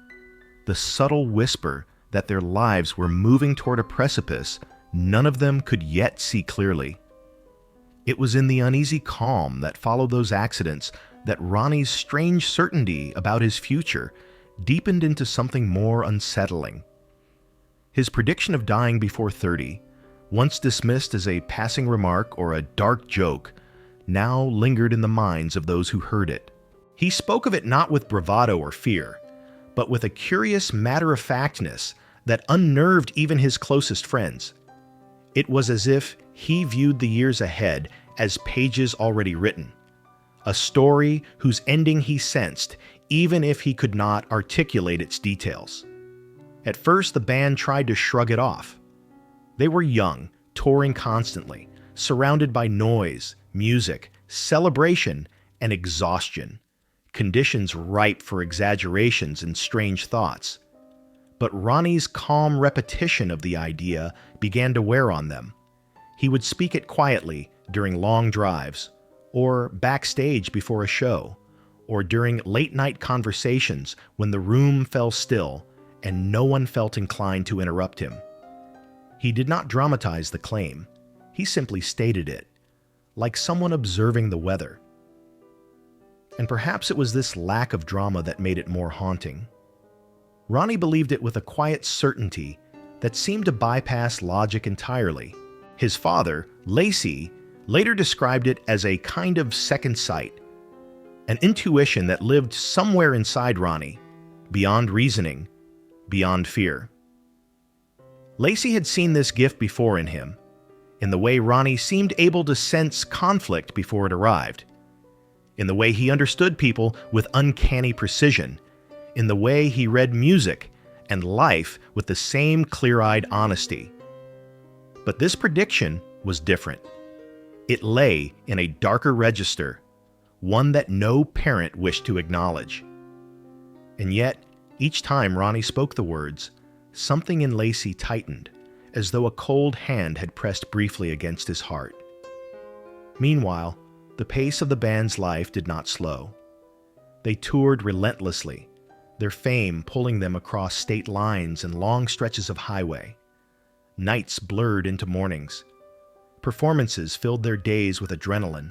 the subtle whisper that their lives were moving toward a precipice none of them could yet see clearly. It was in the uneasy calm that followed those accidents that Ronnie's strange certainty about his future deepened into something more unsettling. His prediction of dying before 30, once dismissed as a passing remark or a dark joke, now lingered in the minds of those who heard it. He spoke of it not with bravado or fear, but with a curious matter-of-factness that unnerved even his closest friends. It was as if he viewed the years ahead as pages already written, a story whose ending he sensed, even if he could not articulate its details. At first, the band tried to shrug it off. They were young, touring constantly, surrounded by noise, music, celebration, and exhaustion, conditions ripe for exaggerations and strange thoughts. But Ronnie's calm repetition of the idea began to wear on them. He would speak it quietly during long drives, or backstage before a show, or during late-night conversations when the room fell still and no one felt inclined to interrupt him. He did not dramatize the claim. He simply stated it, like someone observing the weather. And perhaps it was this lack of drama that made it more haunting. Ronnie believed it with a quiet certainty that seemed to bypass logic entirely. His father, Lacey, later described it as a kind of second sight, an intuition that lived somewhere inside Ronnie, beyond reasoning, beyond fear. Lacey had seen this gift before in him, in the way Ronnie seemed able to sense conflict before it arrived, in the way he understood people with uncanny precision, in the way he read music and life with the same clear-eyed honesty. But this prediction was different. It lay in a darker register, one that no parent wished to acknowledge. And yet, each time Ronnie spoke the words, something in Lacey tightened, as though a cold hand had pressed briefly against his heart. Meanwhile, the pace of the band's life did not slow. They toured relentlessly, their fame pulling them across state lines and long stretches of highway. Nights blurred into mornings. Performances filled their days with adrenaline,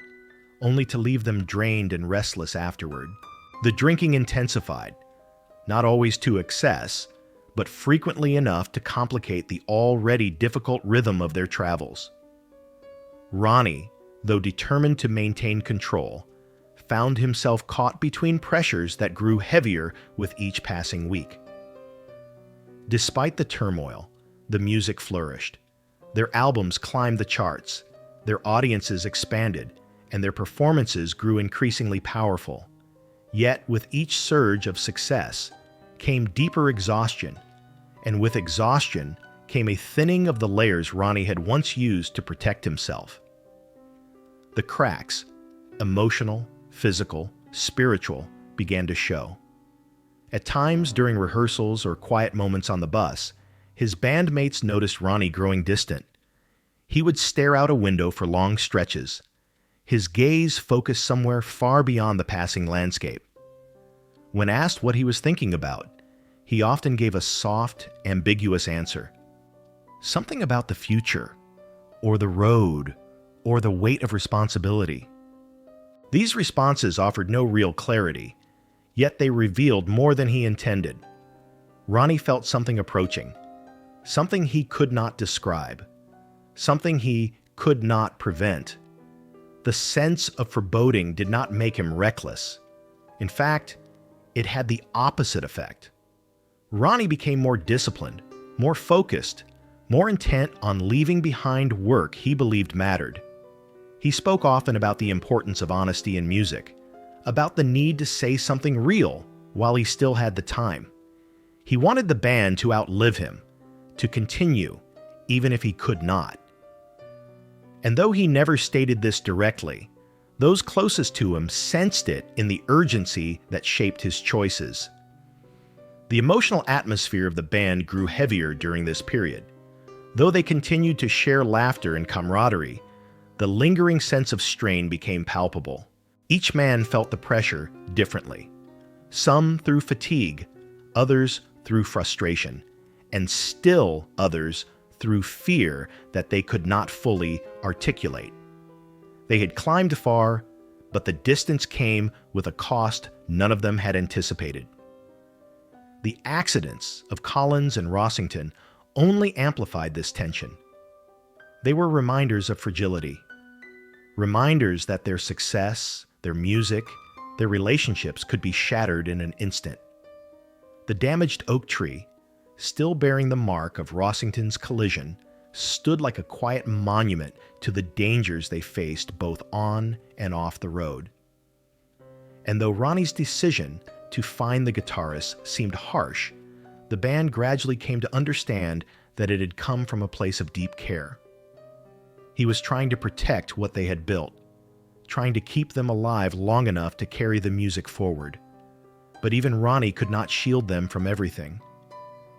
only to leave them drained and restless afterward. The drinking intensified, not always to excess, but frequently enough to complicate the already difficult rhythm of their travels. Ronnie, though determined to maintain control, found himself caught between pressures that grew heavier with each passing week. Despite the turmoil, the music flourished. Their albums climbed the charts, their audiences expanded, and their performances grew increasingly powerful. Yet, with each surge of success came deeper exhaustion, and with exhaustion came a thinning of the layers Ronnie had once used to protect himself. The cracks, emotional, physical, spiritual, began to show. At times during rehearsals or quiet moments on the bus, his bandmates noticed Ronnie growing distant. He would stare out a window for long stretches, his gaze focused somewhere far beyond the passing landscape. When asked what he was thinking about, he often gave a soft, ambiguous answer. Something about the future, or the road, or the weight of responsibility. These responses offered no real clarity, yet they revealed more than he intended. Ronnie felt something approaching, something he could not describe, something he could not prevent. The sense of foreboding did not make him reckless. In fact, it had the opposite effect. Ronnie became more disciplined, more focused, more intent on leaving behind work he believed mattered. He spoke often about the importance of honesty in music, about the need to say something real while he still had the time. He wanted the band to outlive him, to continue, even if he could not. And though he never stated this directly, those closest to him sensed it in the urgency that shaped his choices. The emotional atmosphere of the band grew heavier during this period. Though they continued to share laughter and camaraderie, the lingering sense of strain became palpable. Each man felt the pressure differently. Some through fatigue, others through frustration, and still others through fear that they could not fully articulate. They had climbed far, but the distance came with a cost none of them had anticipated. The accidents of Collins and Rossington only amplified this tension. They were reminders of fragility, reminders that their success, their music, their relationships could be shattered in an instant. The damaged oak tree, still bearing the mark of Rossington's collision, stood like a quiet monument to the dangers they faced both on and off the road. And though Ronnie's decision to find the guitarist seemed harsh, the band gradually came to understand that it had come from a place of deep care. He was trying to protect what they had built, trying to keep them alive long enough to carry the music forward. But even Ronnie could not shield them from everything.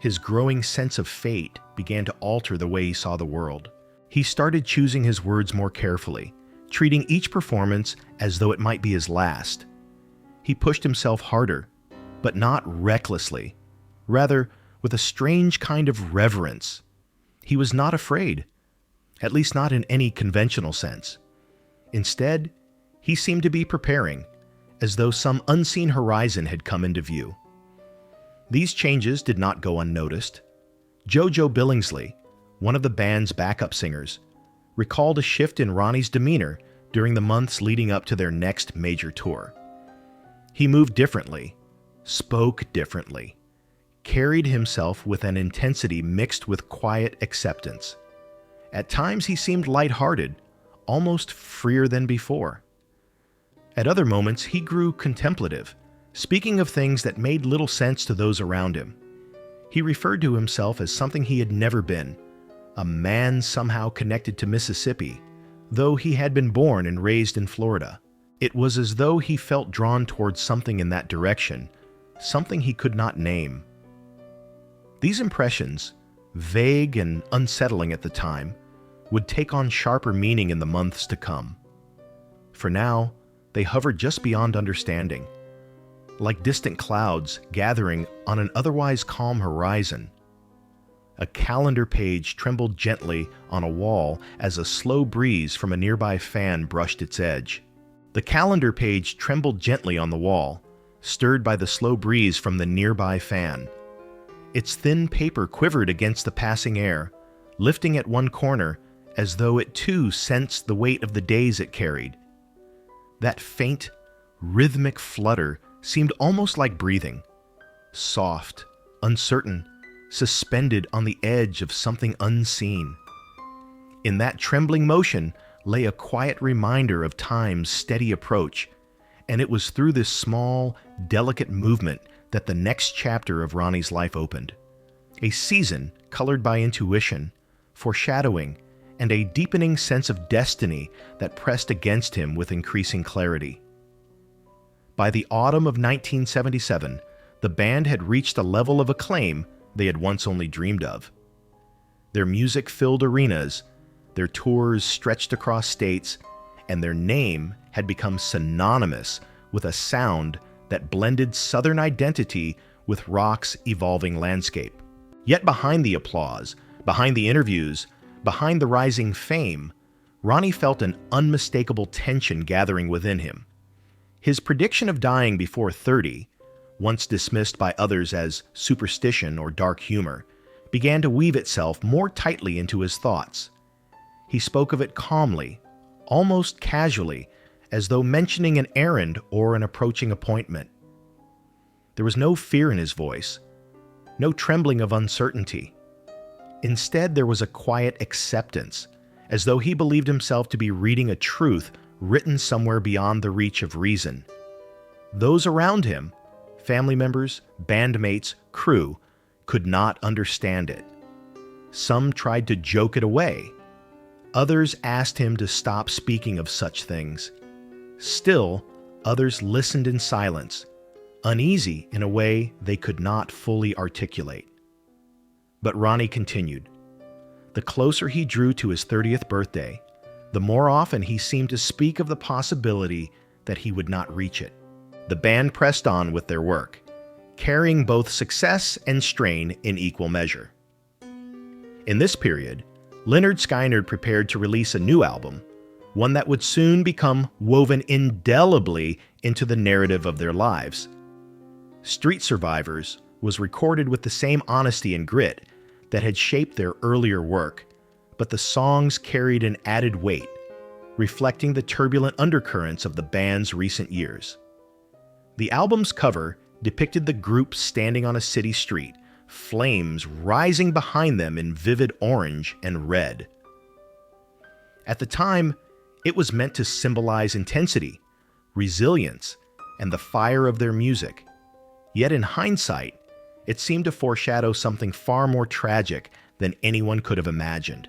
His growing sense of fate began to alter the way he saw the world. He started choosing his words more carefully, treating each performance as though it might be his last. He pushed himself harder, but not recklessly, rather with a strange kind of reverence. He was not afraid, at least not in any conventional sense. Instead, he seemed to be preparing, as though some unseen horizon had come into view. These changes did not go unnoticed. JoJo Billingsley, one of the band's backup singers, recalled a shift in Ronnie's demeanor during the months leading up to their next major tour. He moved differently, spoke differently, carried himself with an intensity mixed with quiet acceptance. At times he seemed lighthearted, almost freer than before. At other moments he grew contemplative, speaking of things that made little sense to those around him. He referred to himself as something he had never been, a man somehow connected to Mississippi, though he had been born and raised in Florida. It was as though he felt drawn towards something in that direction, something he could not name. These impressions, vague and unsettling at the time, would take on sharper meaning in the months to come. For now, they hovered just beyond understanding, like distant clouds gathering on an otherwise calm horizon. A calendar page trembled gently on a wall as a slow breeze from a nearby fan brushed its edge. The calendar page trembled gently on the wall, stirred by the slow breeze from the nearby fan. Its thin paper quivered against the passing air, lifting at one corner as though it too sensed the weight of the days it carried. That faint, rhythmic flutter seemed almost like breathing, soft, uncertain, suspended on the edge of something unseen. In that trembling motion lay a quiet reminder of time's steady approach, and it was through this small, delicate movement that the next chapter of Ronnie's life opened. A season colored by intuition, foreshadowing, and a deepening sense of destiny that pressed against him with increasing clarity. By the autumn of 1977, the band had reached a level of acclaim they had once only dreamed of. Their music filled arenas, their tours stretched across states, and their name had become synonymous with a sound that blended Southern identity with rock's evolving landscape. Yet behind the applause, behind the interviews, behind the rising fame, Ronnie felt an unmistakable tension gathering within him. His prediction of dying before 30, once dismissed by others as superstition or dark humor, began to weave itself more tightly into his thoughts. He spoke of it calmly, almost casually, as though mentioning an errand or an approaching appointment. There was no fear in his voice, no trembling of uncertainty. Instead, there was a quiet acceptance, as though he believed himself to be reading a truth written somewhere beyond the reach of reason. Those around him, family members, bandmates, crew, could not understand it. Some tried to joke it away. Others asked him to stop speaking of such things. Still, others listened in silence, uneasy in a way they could not fully articulate. But Ronnie continued. The closer he drew to his 30th birthday, the more often he seemed to speak of the possibility that he would not reach it. The band pressed on with their work, carrying both success and strain in equal measure. In this period, Lynyrd Skynyrd prepared to release a new album, one that would soon become woven indelibly into the narrative of their lives. Street Survivors was recorded with the same honesty and grit that had shaped their earlier work, but the songs carried an added weight, reflecting the turbulent undercurrents of the band's recent years. The album's cover depicted the group standing on a city street, flames rising behind them in vivid orange and red. At the time, it was meant to symbolize intensity, resilience, and the fire of their music. Yet in hindsight, it seemed to foreshadow something far more tragic than anyone could have imagined.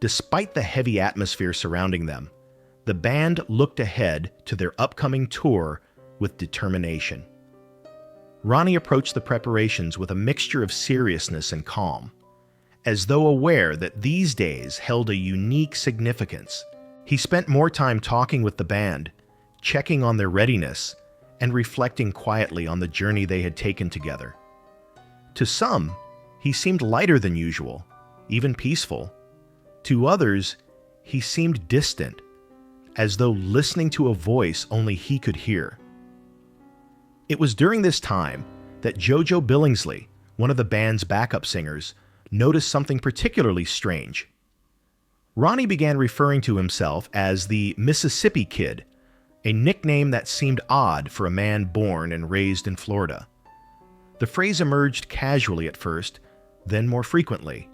Despite the heavy atmosphere surrounding them, the band looked ahead to their upcoming tour with determination. Ronnie approached the preparations with a mixture of seriousness and calm, as though aware that these days held a unique significance. He spent more time talking with the band, checking on their readiness, and reflecting quietly on the journey they had taken together. To some, he seemed lighter than usual, even peaceful. To others, he seemed distant, as though listening to a voice only he could hear. It was during this time that JoJo Billingsley, one of the band's backup singers, noticed something particularly strange. Ronnie began referring to himself as the Mississippi Kid, a nickname that seemed odd for a man born and raised in Florida. The phrase emerged casually at first, then more frequently,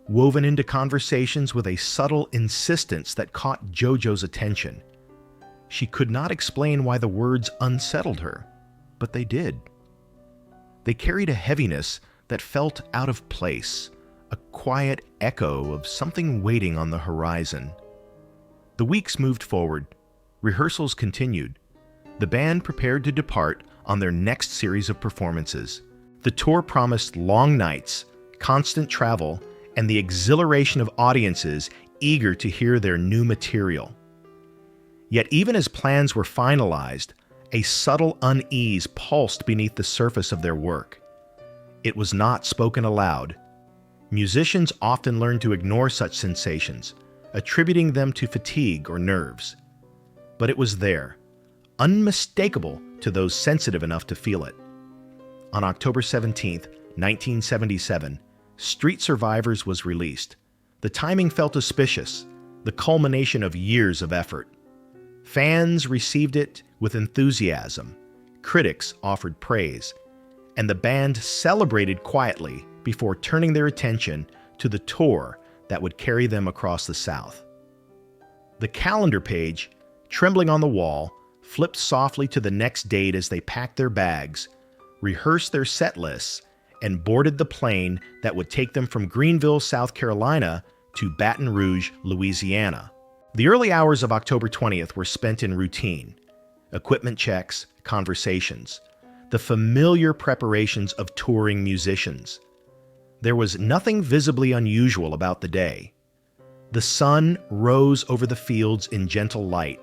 woven into conversations with a subtle insistence that caught JoJo's attention. She could not explain why the words unsettled her, but they did. They carried a heaviness that felt out of place, a quiet echo of something waiting on the horizon. The weeks moved forward. Rehearsals continued. The band prepared to depart on their next series of performances. The tour promised long nights, constant travel, and the exhilaration of audiences eager to hear their new material. Yet even as plans were finalized, a subtle unease pulsed beneath the surface of their work. It was not spoken aloud. Musicians often learn to ignore such sensations, attributing them to fatigue or nerves. But it was there, unmistakable to those sensitive enough to feel it. On October 17, 1977, Street Survivors was released. The timing felt auspicious, the culmination of years of effort. Fans received it with enthusiasm, critics offered praise, and the band celebrated quietly before turning their attention to the tour that would carry them across the South. The calendar page, trembling on the wall, flipped softly to the next date as they packed their bags, rehearsed their set lists, and boarded the plane that would take them from Greenville, South Carolina to Baton Rouge, Louisiana. The early hours of October 20th were spent in routine, equipment checks, conversations, the familiar preparations of touring musicians. There was nothing visibly unusual about the day. The sun rose over the fields in gentle light.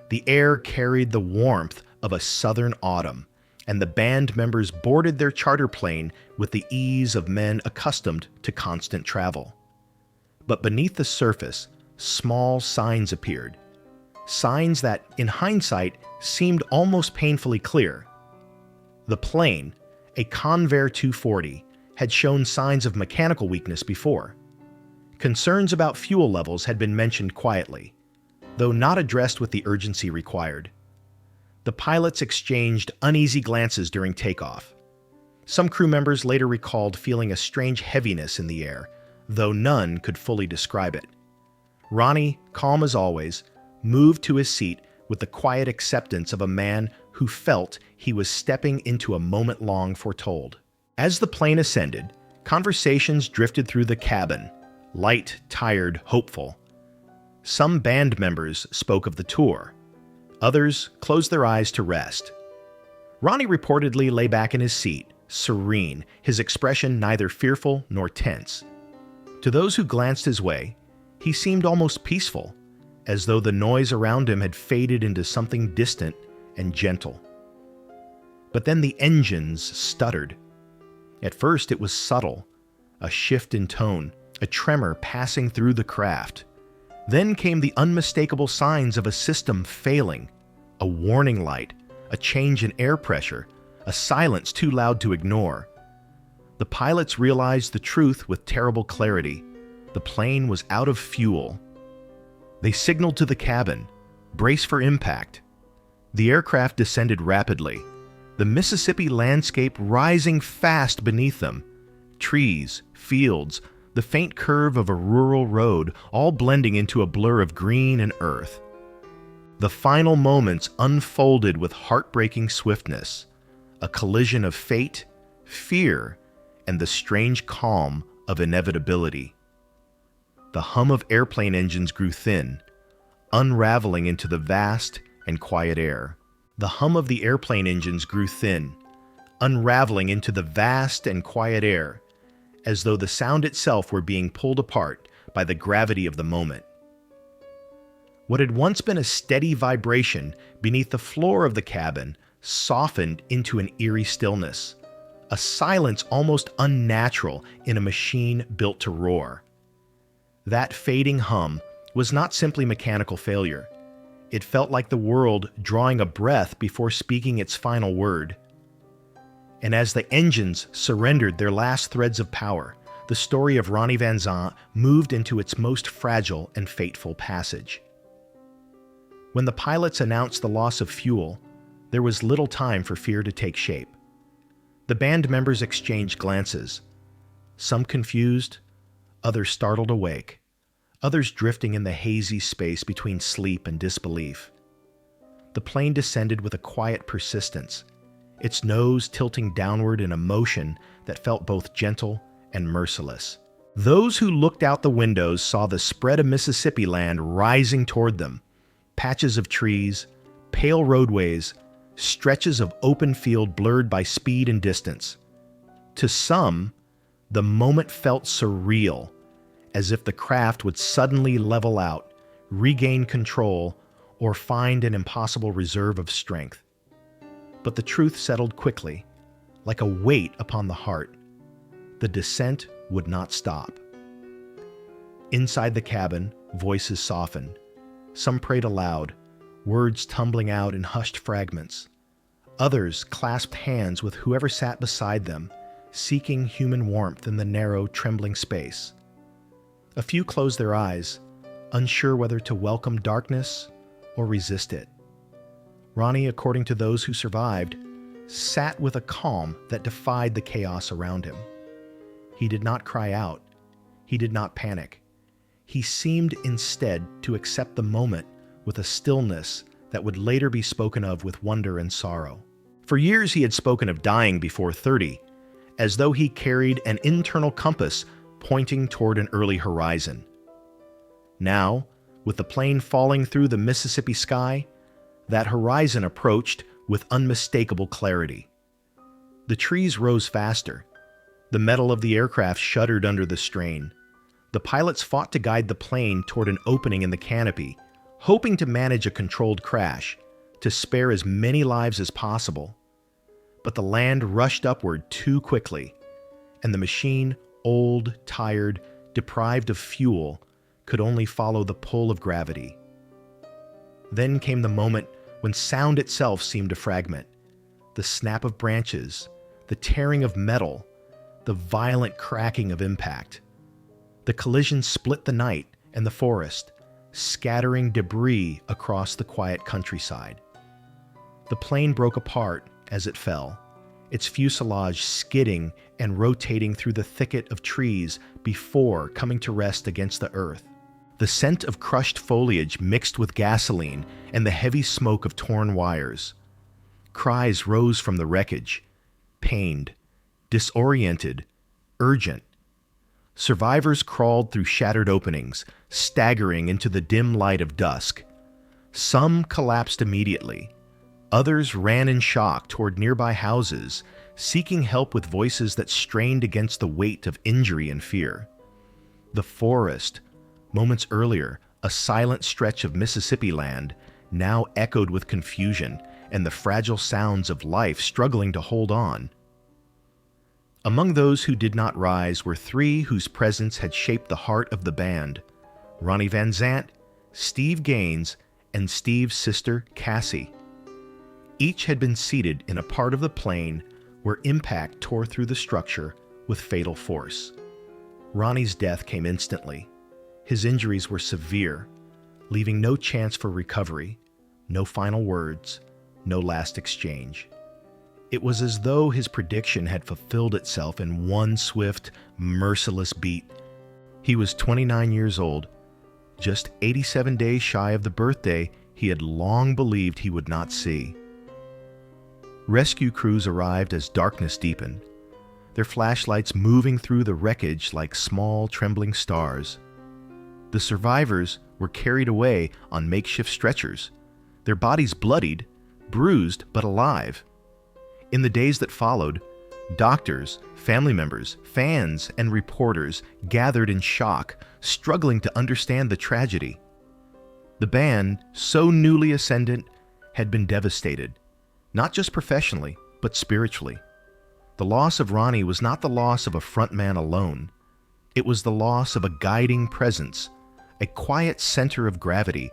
The air carried the warmth of a southern autumn, and the band members boarded their charter plane with the ease of men accustomed to constant travel. But beneath the surface, small signs appeared. Signs that, in hindsight, seemed almost painfully clear. The plane, a Convair 240, had shown signs of mechanical weakness before. Concerns about fuel levels had been mentioned quietly, though not addressed with the urgency required. The pilots exchanged uneasy glances during takeoff. Some crew members later recalled feeling a strange heaviness in the air, though none could fully describe it. Ronnie, calm as always, moved to his seat with the quiet acceptance of a man who felt he was stepping into a moment long foretold. As the plane ascended, conversations drifted through the cabin, light, tired, hopeful. Some band members spoke of the tour. Others closed their eyes to rest. Ronnie reportedly lay back in his seat, serene, his expression neither fearful nor tense. To those who glanced his way, he seemed almost peaceful, as though the noise around him had faded into something distant and gentle. But then the engines stuttered. At first it was subtle, a shift in tone, a tremor passing through the craft. Then came the unmistakable signs of a system failing, a warning light, a change in air pressure, a silence too loud to ignore. The pilots realized the truth with terrible clarity. The plane was out of fuel. They signaled to the cabin, "Brace for impact." The aircraft descended rapidly, the Mississippi landscape rising fast beneath them. Trees, fields, the faint curve of a rural road, all blending into a blur of green and earth. The final moments unfolded with heartbreaking swiftness, a collision of fate, fear, and the strange calm of inevitability. The hum of airplane engines grew thin, unraveling into the vast and quiet air. The hum of the airplane engines grew thin, unraveling into the vast and quiet air, as though the sound itself were being pulled apart by the gravity of the moment. What had once been a steady vibration beneath the floor of the cabin softened into an eerie stillness, a silence almost unnatural in a machine built to roar. That fading hum was not simply mechanical failure. It felt like the world drawing a breath before speaking its final word. And as the engines surrendered their last threads of power, the story of Ronnie Van Zant moved into its most fragile and fateful passage. When the pilots announced the loss of fuel, there was little time for fear to take shape. The band members exchanged glances, some confused, others startled awake, others drifting in the hazy space between sleep and disbelief. The plane descended with a quiet persistence, its nose tilting downward in a motion that felt both gentle and merciless. Those who looked out the windows saw the spread of Mississippi land rising toward them, patches of trees, pale roadways, stretches of open field blurred by speed and distance. To some, the moment felt surreal, as if the craft would suddenly level out, regain control, or find an impossible reserve of strength. But the truth settled quickly, like a weight upon the heart. The descent would not stop. Inside the cabin, voices softened. Some prayed aloud, words tumbling out in hushed fragments. Others clasped hands with whoever sat beside them, seeking human warmth in the narrow, trembling space. A few closed their eyes, unsure whether to welcome darkness or resist it. Ronnie, according to those who survived, sat with a calm that defied the chaos around him. He did not cry out. He did not panic. He seemed instead to accept the moment with a stillness that would later be spoken of with wonder and sorrow. For years he had spoken of dying before 30, as though he carried an internal compass pointing toward an early horizon. Now, with the plane falling through the Mississippi sky, that horizon approached with unmistakable clarity. The trees rose faster. The metal of the aircraft shuddered under the strain. The pilots fought to guide the plane toward an opening in the canopy, hoping to manage a controlled crash, to spare as many lives as possible. But the land rushed upward too quickly, and the machine, old, tired, deprived of fuel, could only follow the pull of gravity. Then came the moment when sound itself seemed to fragment. The snap of branches, the tearing of metal, the violent cracking of impact. The collision split the night and the forest, scattering debris across the quiet countryside. The plane broke apart as it fell, its fuselage skidding and rotating through the thicket of trees before coming to rest against the earth. The scent of crushed foliage mixed with gasoline and the heavy smoke of torn wires. Cries rose from the wreckage, pained, disoriented, urgent. Survivors crawled through shattered openings, staggering into the dim light of dusk. Some collapsed immediately. Others ran in shock toward nearby houses, seeking help with voices that strained against the weight of injury and fear. The forest, moments earlier, a silent stretch of Mississippi land, now echoed with confusion and the fragile sounds of life struggling to hold on. Among those who did not rise were three whose presence had shaped the heart of the band: Ronnie Van Zant, Steve Gaines, and Steve's sister, Cassie. Each had been seated in a part of the plane where impact tore through the structure with fatal force. Ronnie's death came instantly. His injuries were severe, leaving no chance for recovery, no final words, no last exchange. It was as though his prediction had fulfilled itself in one swift, merciless beat. He was 29 years old, just 87 days shy of the birthday he had long believed he would not see. Rescue crews arrived as darkness deepened, their flashlights moving through the wreckage like small, trembling stars. The survivors were carried away on makeshift stretchers, their bodies bloodied, bruised but alive. In the days that followed, doctors, family members, fans, and reporters gathered in shock, struggling to understand the tragedy. The band, so newly ascendant, had been devastated, not just professionally, but spiritually. The loss of Ronnie was not the loss of a frontman alone. It was the loss of a guiding presence, a quiet center of gravity,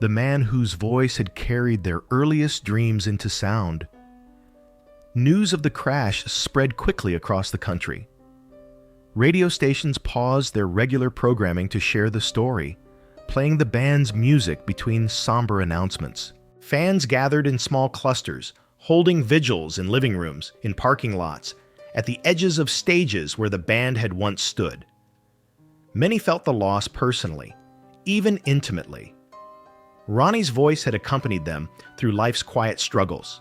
the man whose voice had carried their earliest dreams into sound. News of the crash spread quickly across the country. Radio stations paused their regular programming to share the story, playing the band's music between somber announcements. Fans gathered in small clusters, holding vigils in living rooms, in parking lots, at the edges of stages where the band had once stood. Many felt the loss personally, even intimately. Ronnie's voice had accompanied them through life's quiet struggles,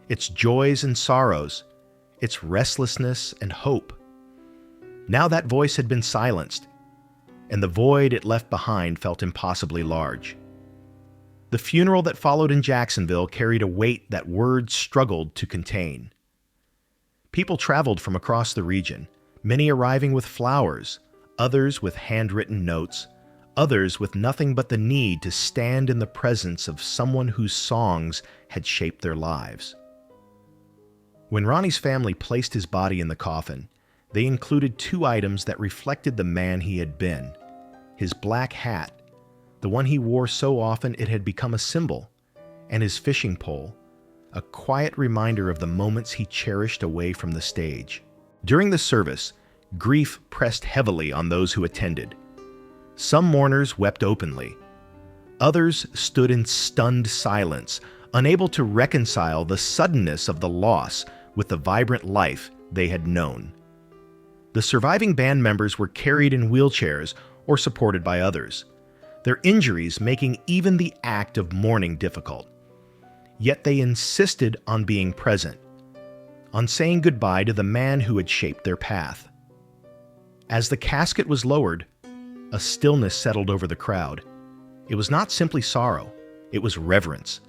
its joys and sorrows, its restlessness and hope. Now that voice had been silenced, and the void it left behind felt impossibly large. The funeral that followed in Jacksonville carried a weight that words struggled to contain. People traveled from across the region, many arriving with flowers, others with handwritten notes, others with nothing but the need to stand in the presence of someone whose songs had shaped their lives. When Ronnie's family placed his body in the coffin, they included two items that reflected the man he had been: his black hat, the one he wore so often it had become a symbol, and his fishing pole, a quiet reminder of the moments he cherished away from the stage. During the service, grief pressed heavily on those who attended. Some mourners wept openly. Others stood in stunned silence, unable to reconcile the suddenness of the loss with the vibrant life they had known. The surviving band members were carried in wheelchairs or supported by others, their injuries making even the act of mourning difficult. Yet they insisted on being present, on saying goodbye to the man who had shaped their path. As the casket was lowered, a stillness settled over the crowd. It was not simply sorrow, it was reverence,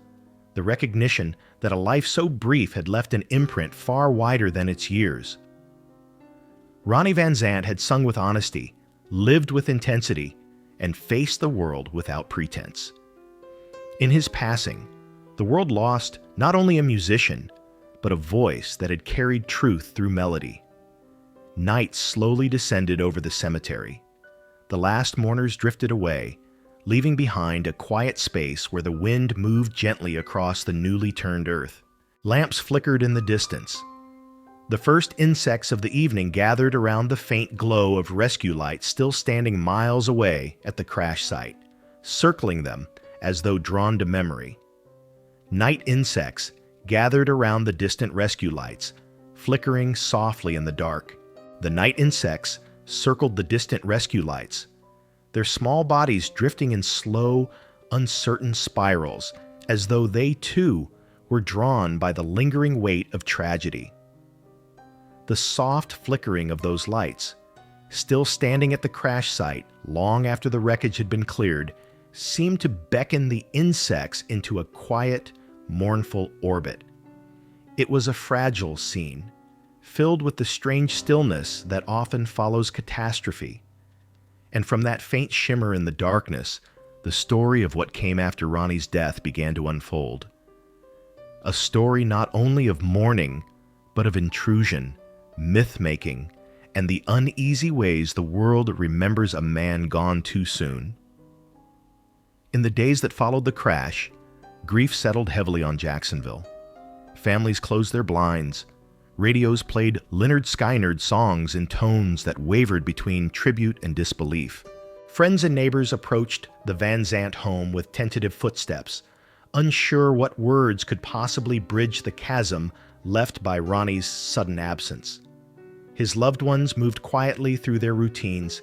the recognition that a life so brief had left an imprint far wider than its years. Ronnie Van Zant had sung with honesty, lived with intensity, and faced the world without pretense. In his passing, the world lost not only a musician, but a voice that had carried truth through melody. Night slowly descended over the cemetery. The last mourners drifted away, leaving behind a quiet space where the wind moved gently across the newly turned earth. Lamps flickered in the distance. The first insects of the evening gathered around the faint glow of rescue lights still standing miles away at the crash site, circling them as though drawn to memory. Night insects gathered around the distant rescue lights, flickering softly in the dark. The night insects circled the distant rescue lights, their small bodies drifting in slow, uncertain spirals, as though they too were drawn by the lingering weight of tragedy. The soft flickering of those lights, still standing at the crash site long after the wreckage had been cleared, seemed to beckon the insects into a quiet, mournful orbit. It was a fragile scene, filled with the strange stillness that often follows catastrophe. And from that faint shimmer in the darkness, the story of what came after Ronnie's death began to unfold. A story not only of mourning, but of intrusion, myth-making, and the uneasy ways the world remembers a man gone too soon. In the days that followed the crash, grief settled heavily on Jacksonville. Families closed their blinds. Radios played Lynyrd Skynyrd songs in tones that wavered between tribute and disbelief. Friends and neighbors approached the Van Zant home with tentative footsteps, unsure what words could possibly bridge the chasm left by Ronnie's sudden absence. His loved ones moved quietly through their routines,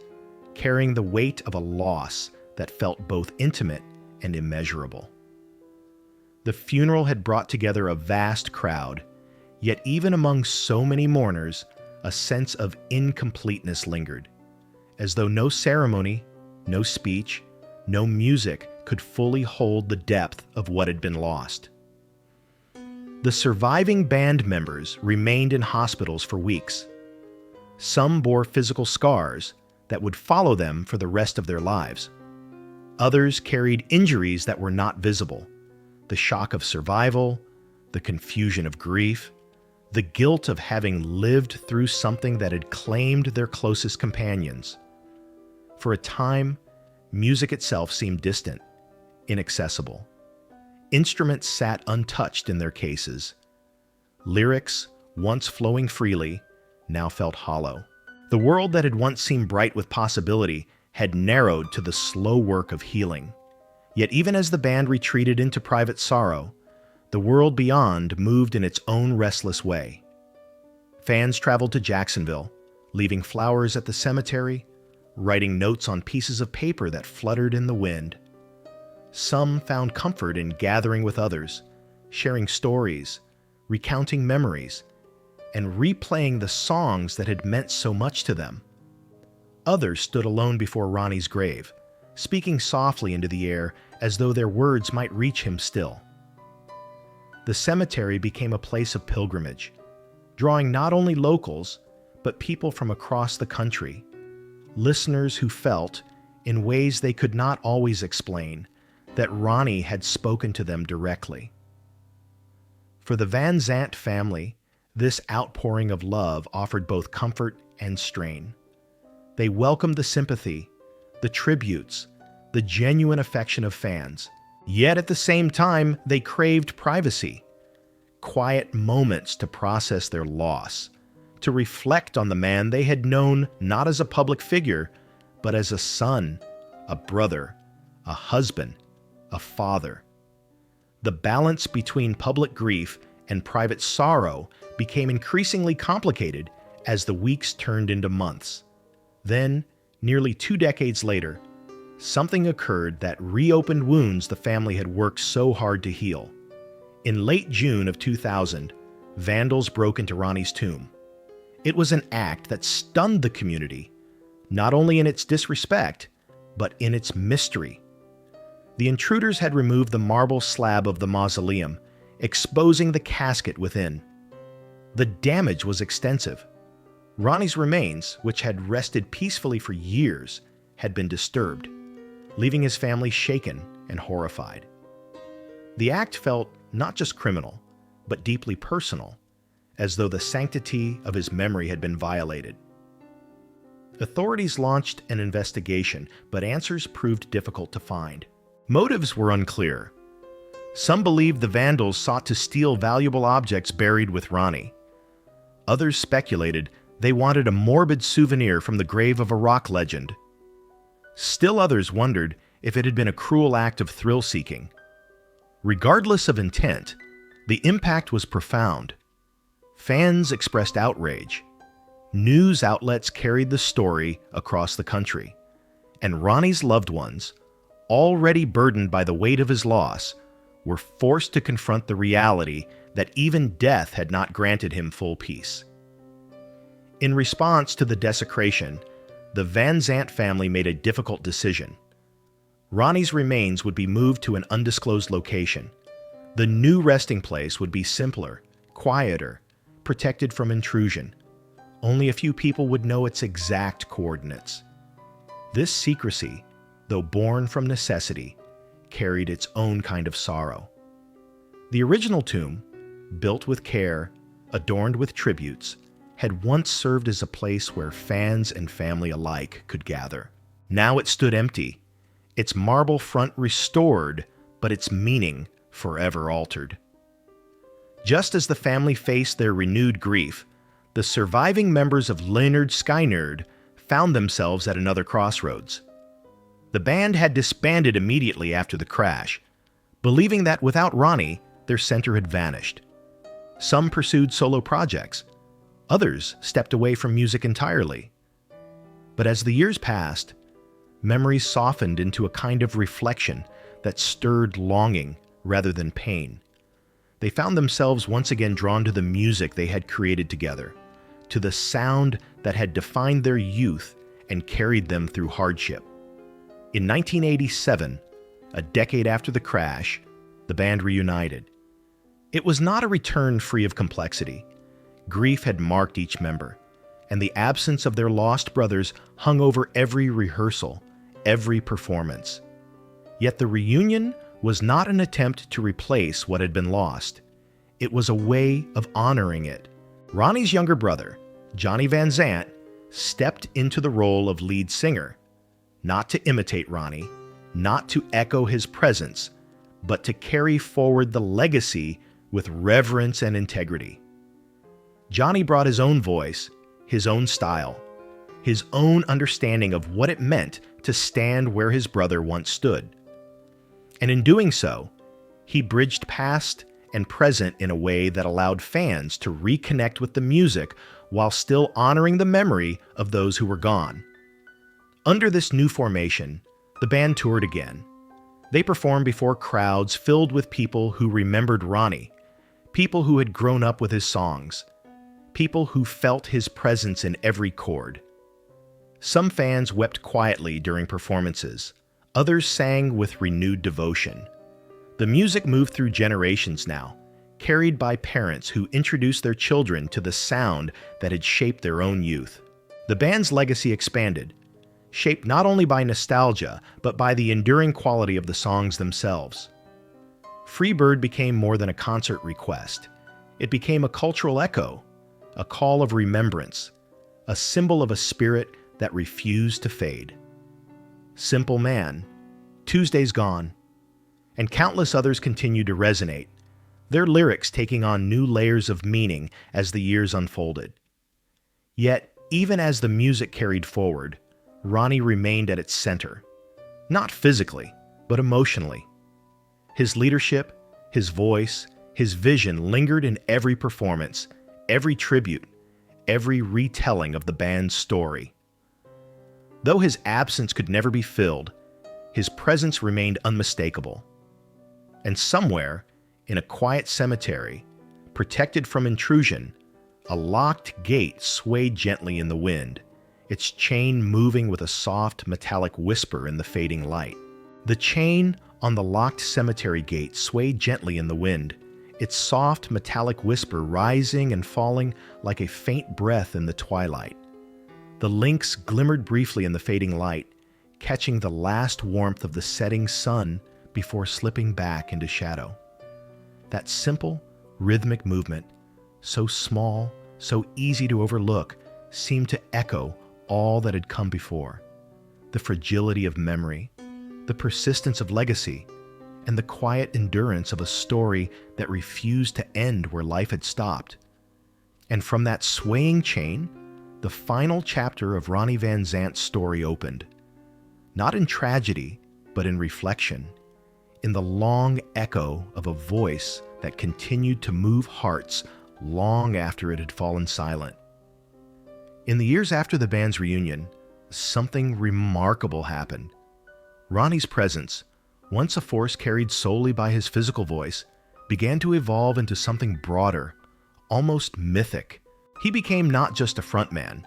carrying the weight of a loss that felt both intimate and immeasurable. The funeral had brought together a vast crowd, yet even among so many mourners, a sense of incompleteness lingered, as though no ceremony, no speech, no music could fully hold the depth of what had been lost. The surviving band members remained in hospitals for weeks. Some bore physical scars that would follow them for the rest of their lives. Others carried injuries that were not visible, the shock of survival, the confusion of grief, the guilt of having lived through something that had claimed their closest companions. For a time, music itself seemed distant, inaccessible. Instruments sat untouched in their cases. Lyrics, once flowing freely, now felt hollow. The world that had once seemed bright with possibility had narrowed to the slow work of healing. Yet even as the band retreated into private sorrow, the world beyond moved in its own restless way. Fans traveled to Jacksonville, leaving flowers at the cemetery, writing notes on pieces of paper that fluttered in the wind. Some found comfort in gathering with others, sharing stories, recounting memories, and replaying the songs that had meant so much to them. Others stood alone before Ronnie's grave, speaking softly into the air as though their words might reach him still. The cemetery became a place of pilgrimage, drawing not only locals, but people from across the country, listeners who felt, in ways they could not always explain, that Ronnie had spoken to them directly. For the Van Zant family, this outpouring of love offered both comfort and strain. They welcomed the sympathy, the tributes, the genuine affection of fans. Yet at the same time, they craved privacy, quiet moments to process their loss, to reflect on the man they had known not as a public figure, but as a son, a brother, a husband, a father. The balance between public grief and private sorrow became increasingly complicated as the weeks turned into months. Then, nearly 2 decades later, something occurred that reopened wounds the family had worked so hard to heal. In late June of 2000, vandals broke into Ronnie's tomb. It was an act that stunned the community, not only in its disrespect, but in its mystery. The intruders had removed the marble slab of the mausoleum, exposing the casket within. The damage was extensive. Ronnie's remains, which had rested peacefully for years, had been disturbed, leaving his family shaken and horrified. The act felt not just criminal, but deeply personal, as though the sanctity of his memory had been violated. Authorities launched an investigation, but answers proved difficult to find. Motives were unclear. Some believed the vandals sought to steal valuable objects buried with Ronnie. Others speculated they wanted a morbid souvenir from the grave of a rock legend. Still others wondered if it had been a cruel act of thrill-seeking. Regardless of intent, the impact was profound. Fans expressed outrage. News outlets carried the story across the country. And Ronnie's loved ones, already burdened by the weight of his loss, were forced to confront the reality that even death had not granted him full peace. In response to the desecration, the Van Zant family made a difficult decision. Ronnie's remains would be moved to an undisclosed location. The new resting place would be simpler, quieter, protected from intrusion. Only a few people would know its exact coordinates. This secrecy, though born from necessity, carried its own kind of sorrow. The original tomb, built with care, adorned with tributes, had once served as a place where fans and family alike could gather. Now it stood empty, its marble front restored, but its meaning forever altered. Just as the family faced their renewed grief, the surviving members of Lynyrd Skynyrd found themselves at another crossroads. The band had disbanded immediately after the crash, believing that without Ronnie, their center had vanished. Some pursued solo projects. Others stepped away from music entirely. But as the years passed, memories softened into a kind of reflection that stirred longing rather than pain. They found themselves once again drawn to the music they had created together, to the sound that had defined their youth and carried them through hardship. In 1987, a decade after the crash, the band reunited. It was not a return free of complexity. Grief had marked each member, and the absence of their lost brothers hung over every rehearsal, every performance. Yet the reunion was not an attempt to replace what had been lost. It was a way of honoring it. Ronnie's younger brother, Johnny Van Zant, stepped into the role of lead singer, not to imitate Ronnie, not to echo his presence, but to carry forward the legacy with reverence and integrity. Johnny brought his own voice, his own style, his own understanding of what it meant to stand where his brother once stood. And in doing so, he bridged past and present in a way that allowed fans to reconnect with the music while still honoring the memory of those who were gone. Under this new formation, the band toured again. They performed before crowds filled with people who remembered Ronnie, people who had grown up with his songs, people who felt his presence in every chord. Some fans wept quietly during performances. Others sang with renewed devotion. The music moved through generations now, carried by parents who introduced their children to the sound that had shaped their own youth. The band's legacy expanded, shaped not only by nostalgia, but by the enduring quality of the songs themselves. Free Bird became more than a concert request. It became a cultural echo, a call of remembrance, a symbol of a spirit that refused to fade. Simple Man, Tuesday's Gone, and countless others continued to resonate, their lyrics taking on new layers of meaning as the years unfolded. Yet, even as the music carried forward, Ronnie remained at its center. Not physically, but emotionally. His leadership, his voice, his vision lingered in every performance, every tribute, every retelling of the band's story. Though his absence could never be filled, his presence remained unmistakable. And somewhere, in a quiet cemetery, protected from intrusion, a locked gate swayed gently in the wind, its chain moving with a soft, metallic whisper in the fading light. The chain on the locked cemetery gate swayed gently in the wind, its soft, metallic whisper rising and falling like a faint breath in the twilight. The links glimmered briefly in the fading light, catching the last warmth of the setting sun before slipping back into shadow. That simple, rhythmic movement, so small, so easy to overlook, seemed to echo all that had come before. The fragility of memory, the persistence of legacy, and the quiet endurance of a story that refused to end where life had stopped. And from that swaying chain, the final chapter of Ronnie Van Zant's story opened. Not in tragedy, but in reflection, in the long echo of a voice that continued to move hearts long after it had fallen silent. In the years after the band's reunion, something remarkable happened. Ronnie's presence, once a force carried solely by his physical voice, began to evolve into something broader, almost mythic. He became not just a frontman,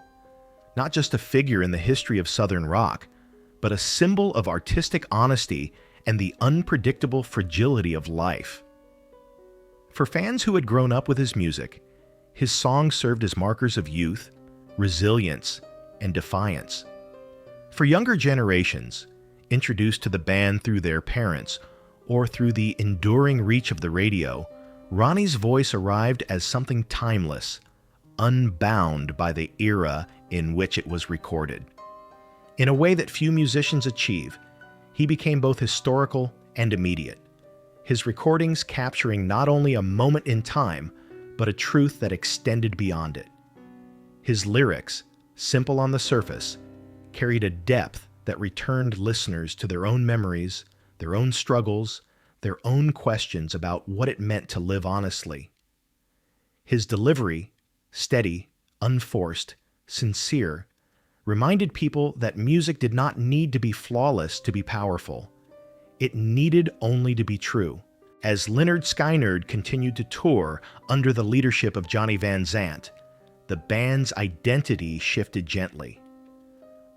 not just a figure in the history of Southern rock, but a symbol of artistic honesty and the unpredictable fragility of life. For fans who had grown up with his music, his songs served as markers of youth, resilience, and defiance. For younger generations, introduced to the band through their parents or through the enduring reach of the radio, Ronnie's voice arrived as something timeless, unbound by the era in which it was recorded. In a way that few musicians achieve, he became both historical and immediate, his recordings capturing not only a moment in time, but a truth that extended beyond it. His lyrics, simple on the surface, carried a depth that returned listeners to their own memories, their own struggles, their own questions about what it meant to live honestly. His delivery, steady, unforced, sincere, reminded people that music did not need to be flawless to be powerful. It needed only to be true. As Lynyrd Skynyrd continued to tour under the leadership of Johnny Van Zant, the band's identity shifted gently.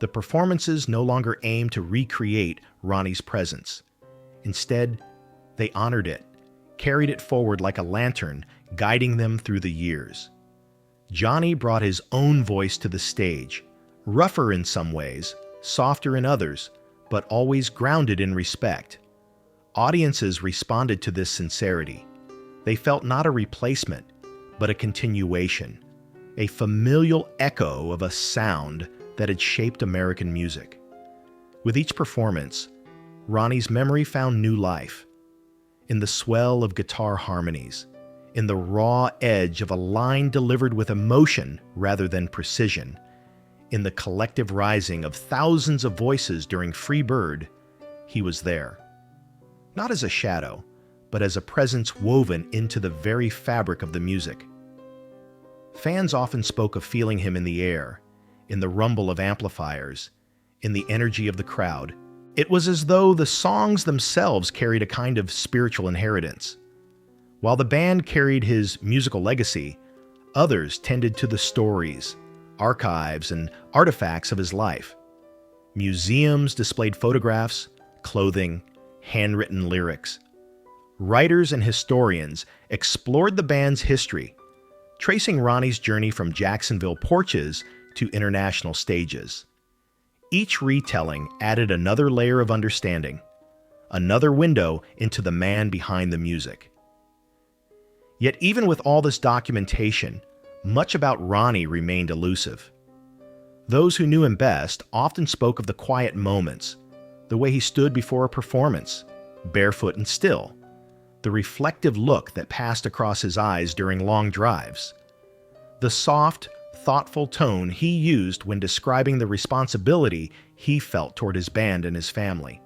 The performances no longer aimed to recreate Ronnie's presence. Instead, they honored it, carried it forward like a lantern, guiding them through the years. Johnny brought his own voice to the stage, rougher in some ways, softer in others, but always grounded in respect. Audiences responded to this sincerity. They felt not a replacement, but a continuation, a familial echo of a sound that had shaped American music. With each performance, Ronnie's memory found new life. In the swell of guitar harmonies, in the raw edge of a line delivered with emotion rather than precision, in the collective rising of thousands of voices during Free Bird, he was there. Not as a shadow, but as a presence woven into the very fabric of the music. Fans often spoke of feeling him in the air, in the rumble of amplifiers, in the energy of the crowd. It was as though the songs themselves carried a kind of spiritual inheritance. While the band carried his musical legacy, others tended to the stories, archives, and artifacts of his life. Museums displayed photographs, clothing, handwritten lyrics. Writers and historians explored the band's history, tracing Ronnie's journey from Jacksonville porches to international stages. Each retelling added another layer of understanding, another window into the man behind the music. Yet even with all this documentation, much about Ronnie remained elusive. Those who knew him best often spoke of the quiet moments, the way he stood before a performance, barefoot and still, the reflective look that passed across his eyes during long drives, the soft, thoughtful tone he used when describing the responsibility he felt toward his band and his family.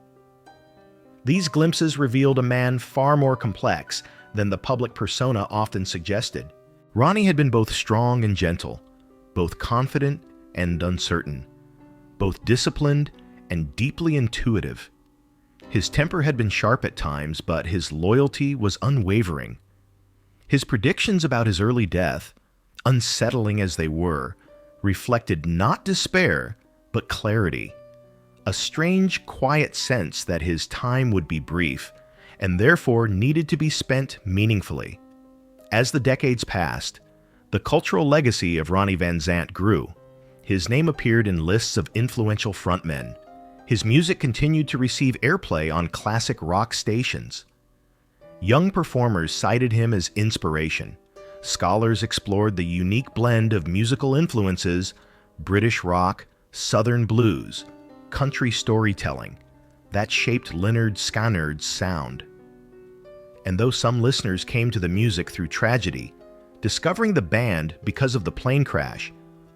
These glimpses revealed a man far more complex than the public persona often suggested. Ronnie had been both strong and gentle, both confident and uncertain, both disciplined and deeply intuitive. His temper had been sharp at times, but his loyalty was unwavering. His predictions about his early death, unsettling as they were, reflected not despair, but clarity, a strange, quiet sense that his time would be brief, and therefore needed to be spent meaningfully. As the decades passed, the cultural legacy of Ronnie Van Zant grew. His name appeared in lists of influential frontmen. His music continued to receive airplay on classic rock stations. Young performers cited him as inspiration. Scholars explored the unique blend of musical influences, British rock, Southern blues, country storytelling, that shaped Lynyrd Skynyrd's sound. And though some listeners came to the music through tragedy, discovering the band because of the plane crash,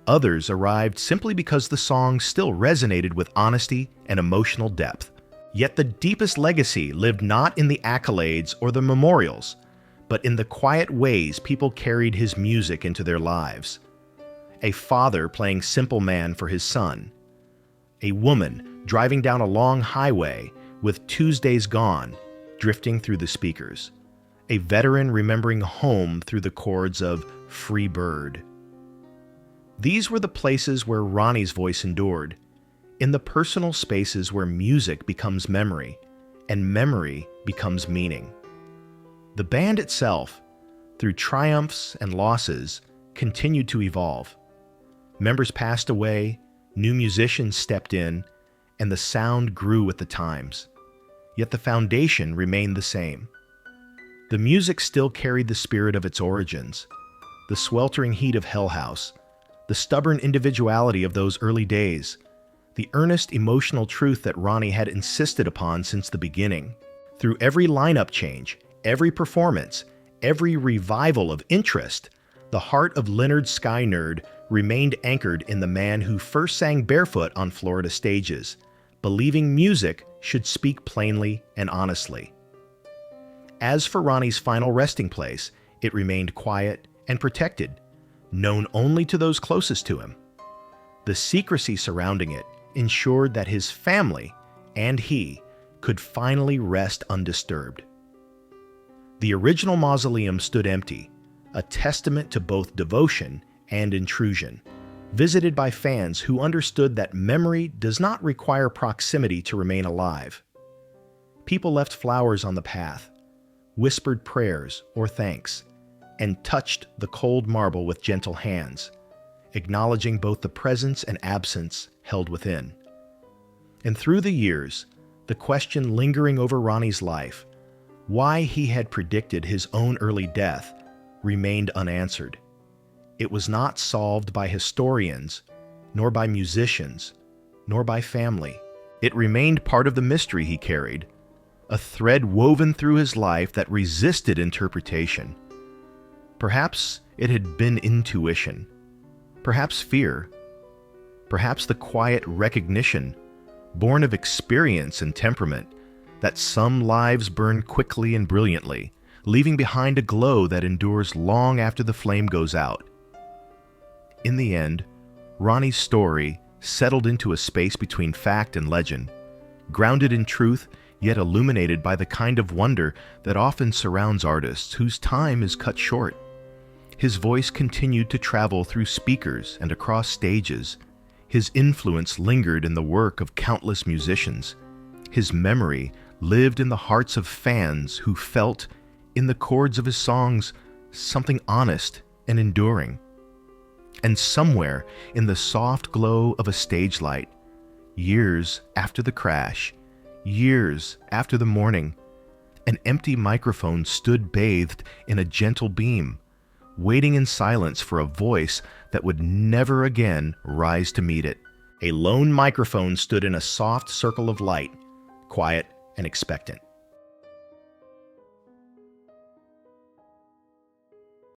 others arrived simply because the song still resonated with honesty and emotional depth. Yet the deepest legacy lived not in the accolades or the memorials, but in the quiet ways people carried his music into their lives. A father playing Simple Man for his son. A woman driving down a long highway with Tuesdays Gone drifting through the speakers. A veteran remembering home through the chords of Free Bird. These were the places where Ronnie's voice endured, in the personal spaces where music becomes memory, and memory becomes meaning. The band itself, through triumphs and losses, continued to evolve. Members passed away, new musicians stepped in, and the sound grew with the times. Yet the foundation remained the same. The music still carried the spirit of its origins, the sweltering heat of Hell House, the stubborn individuality of those early days, the earnest emotional truth that Ronnie had insisted upon since the beginning. Through every lineup change, every performance, every revival of interest, the heart of Lynyrd Skynyrd remained anchored in the man who first sang barefoot on Florida stages, believing music should speak plainly and honestly. As for Ronnie's final resting place, it remained quiet and protected, known only to those closest to him. The secrecy surrounding it ensured that his family and he could finally rest undisturbed. The original mausoleum stood empty, a testament to both devotion and intrusion, visited by fans who understood that memory does not require proximity to remain alive. People left flowers on the path, whispered prayers or thanks, and touched the cold marble with gentle hands, acknowledging both the presence and absence held within. And through the years, the question lingering over Ronnie's life, why he had predicted his own early death, remained unanswered. It was not solved by historians, nor by musicians, nor by family. It remained part of the mystery he carried, a thread woven through his life that resisted interpretation. Perhaps it had been intuition, perhaps fear, perhaps the quiet recognition, born of experience and temperament, that some lives burn quickly and brilliantly, leaving behind a glow that endures long after the flame goes out. In the end, Ronnie's story settled into a space between fact and legend, grounded in truth yet illuminated by the kind of wonder that often surrounds artists whose time is cut short. His voice continued to travel through speakers and across stages. His influence lingered in the work of countless musicians. His memory lived in the hearts of fans who felt, in the chords of his songs, something honest and enduring. And somewhere in the soft glow of a stage light, years after the crash, years after the morning, an empty microphone stood bathed in a gentle beam, waiting in silence for a voice that would never again rise to meet it. A lone microphone stood in a soft circle of light, quiet and expectant.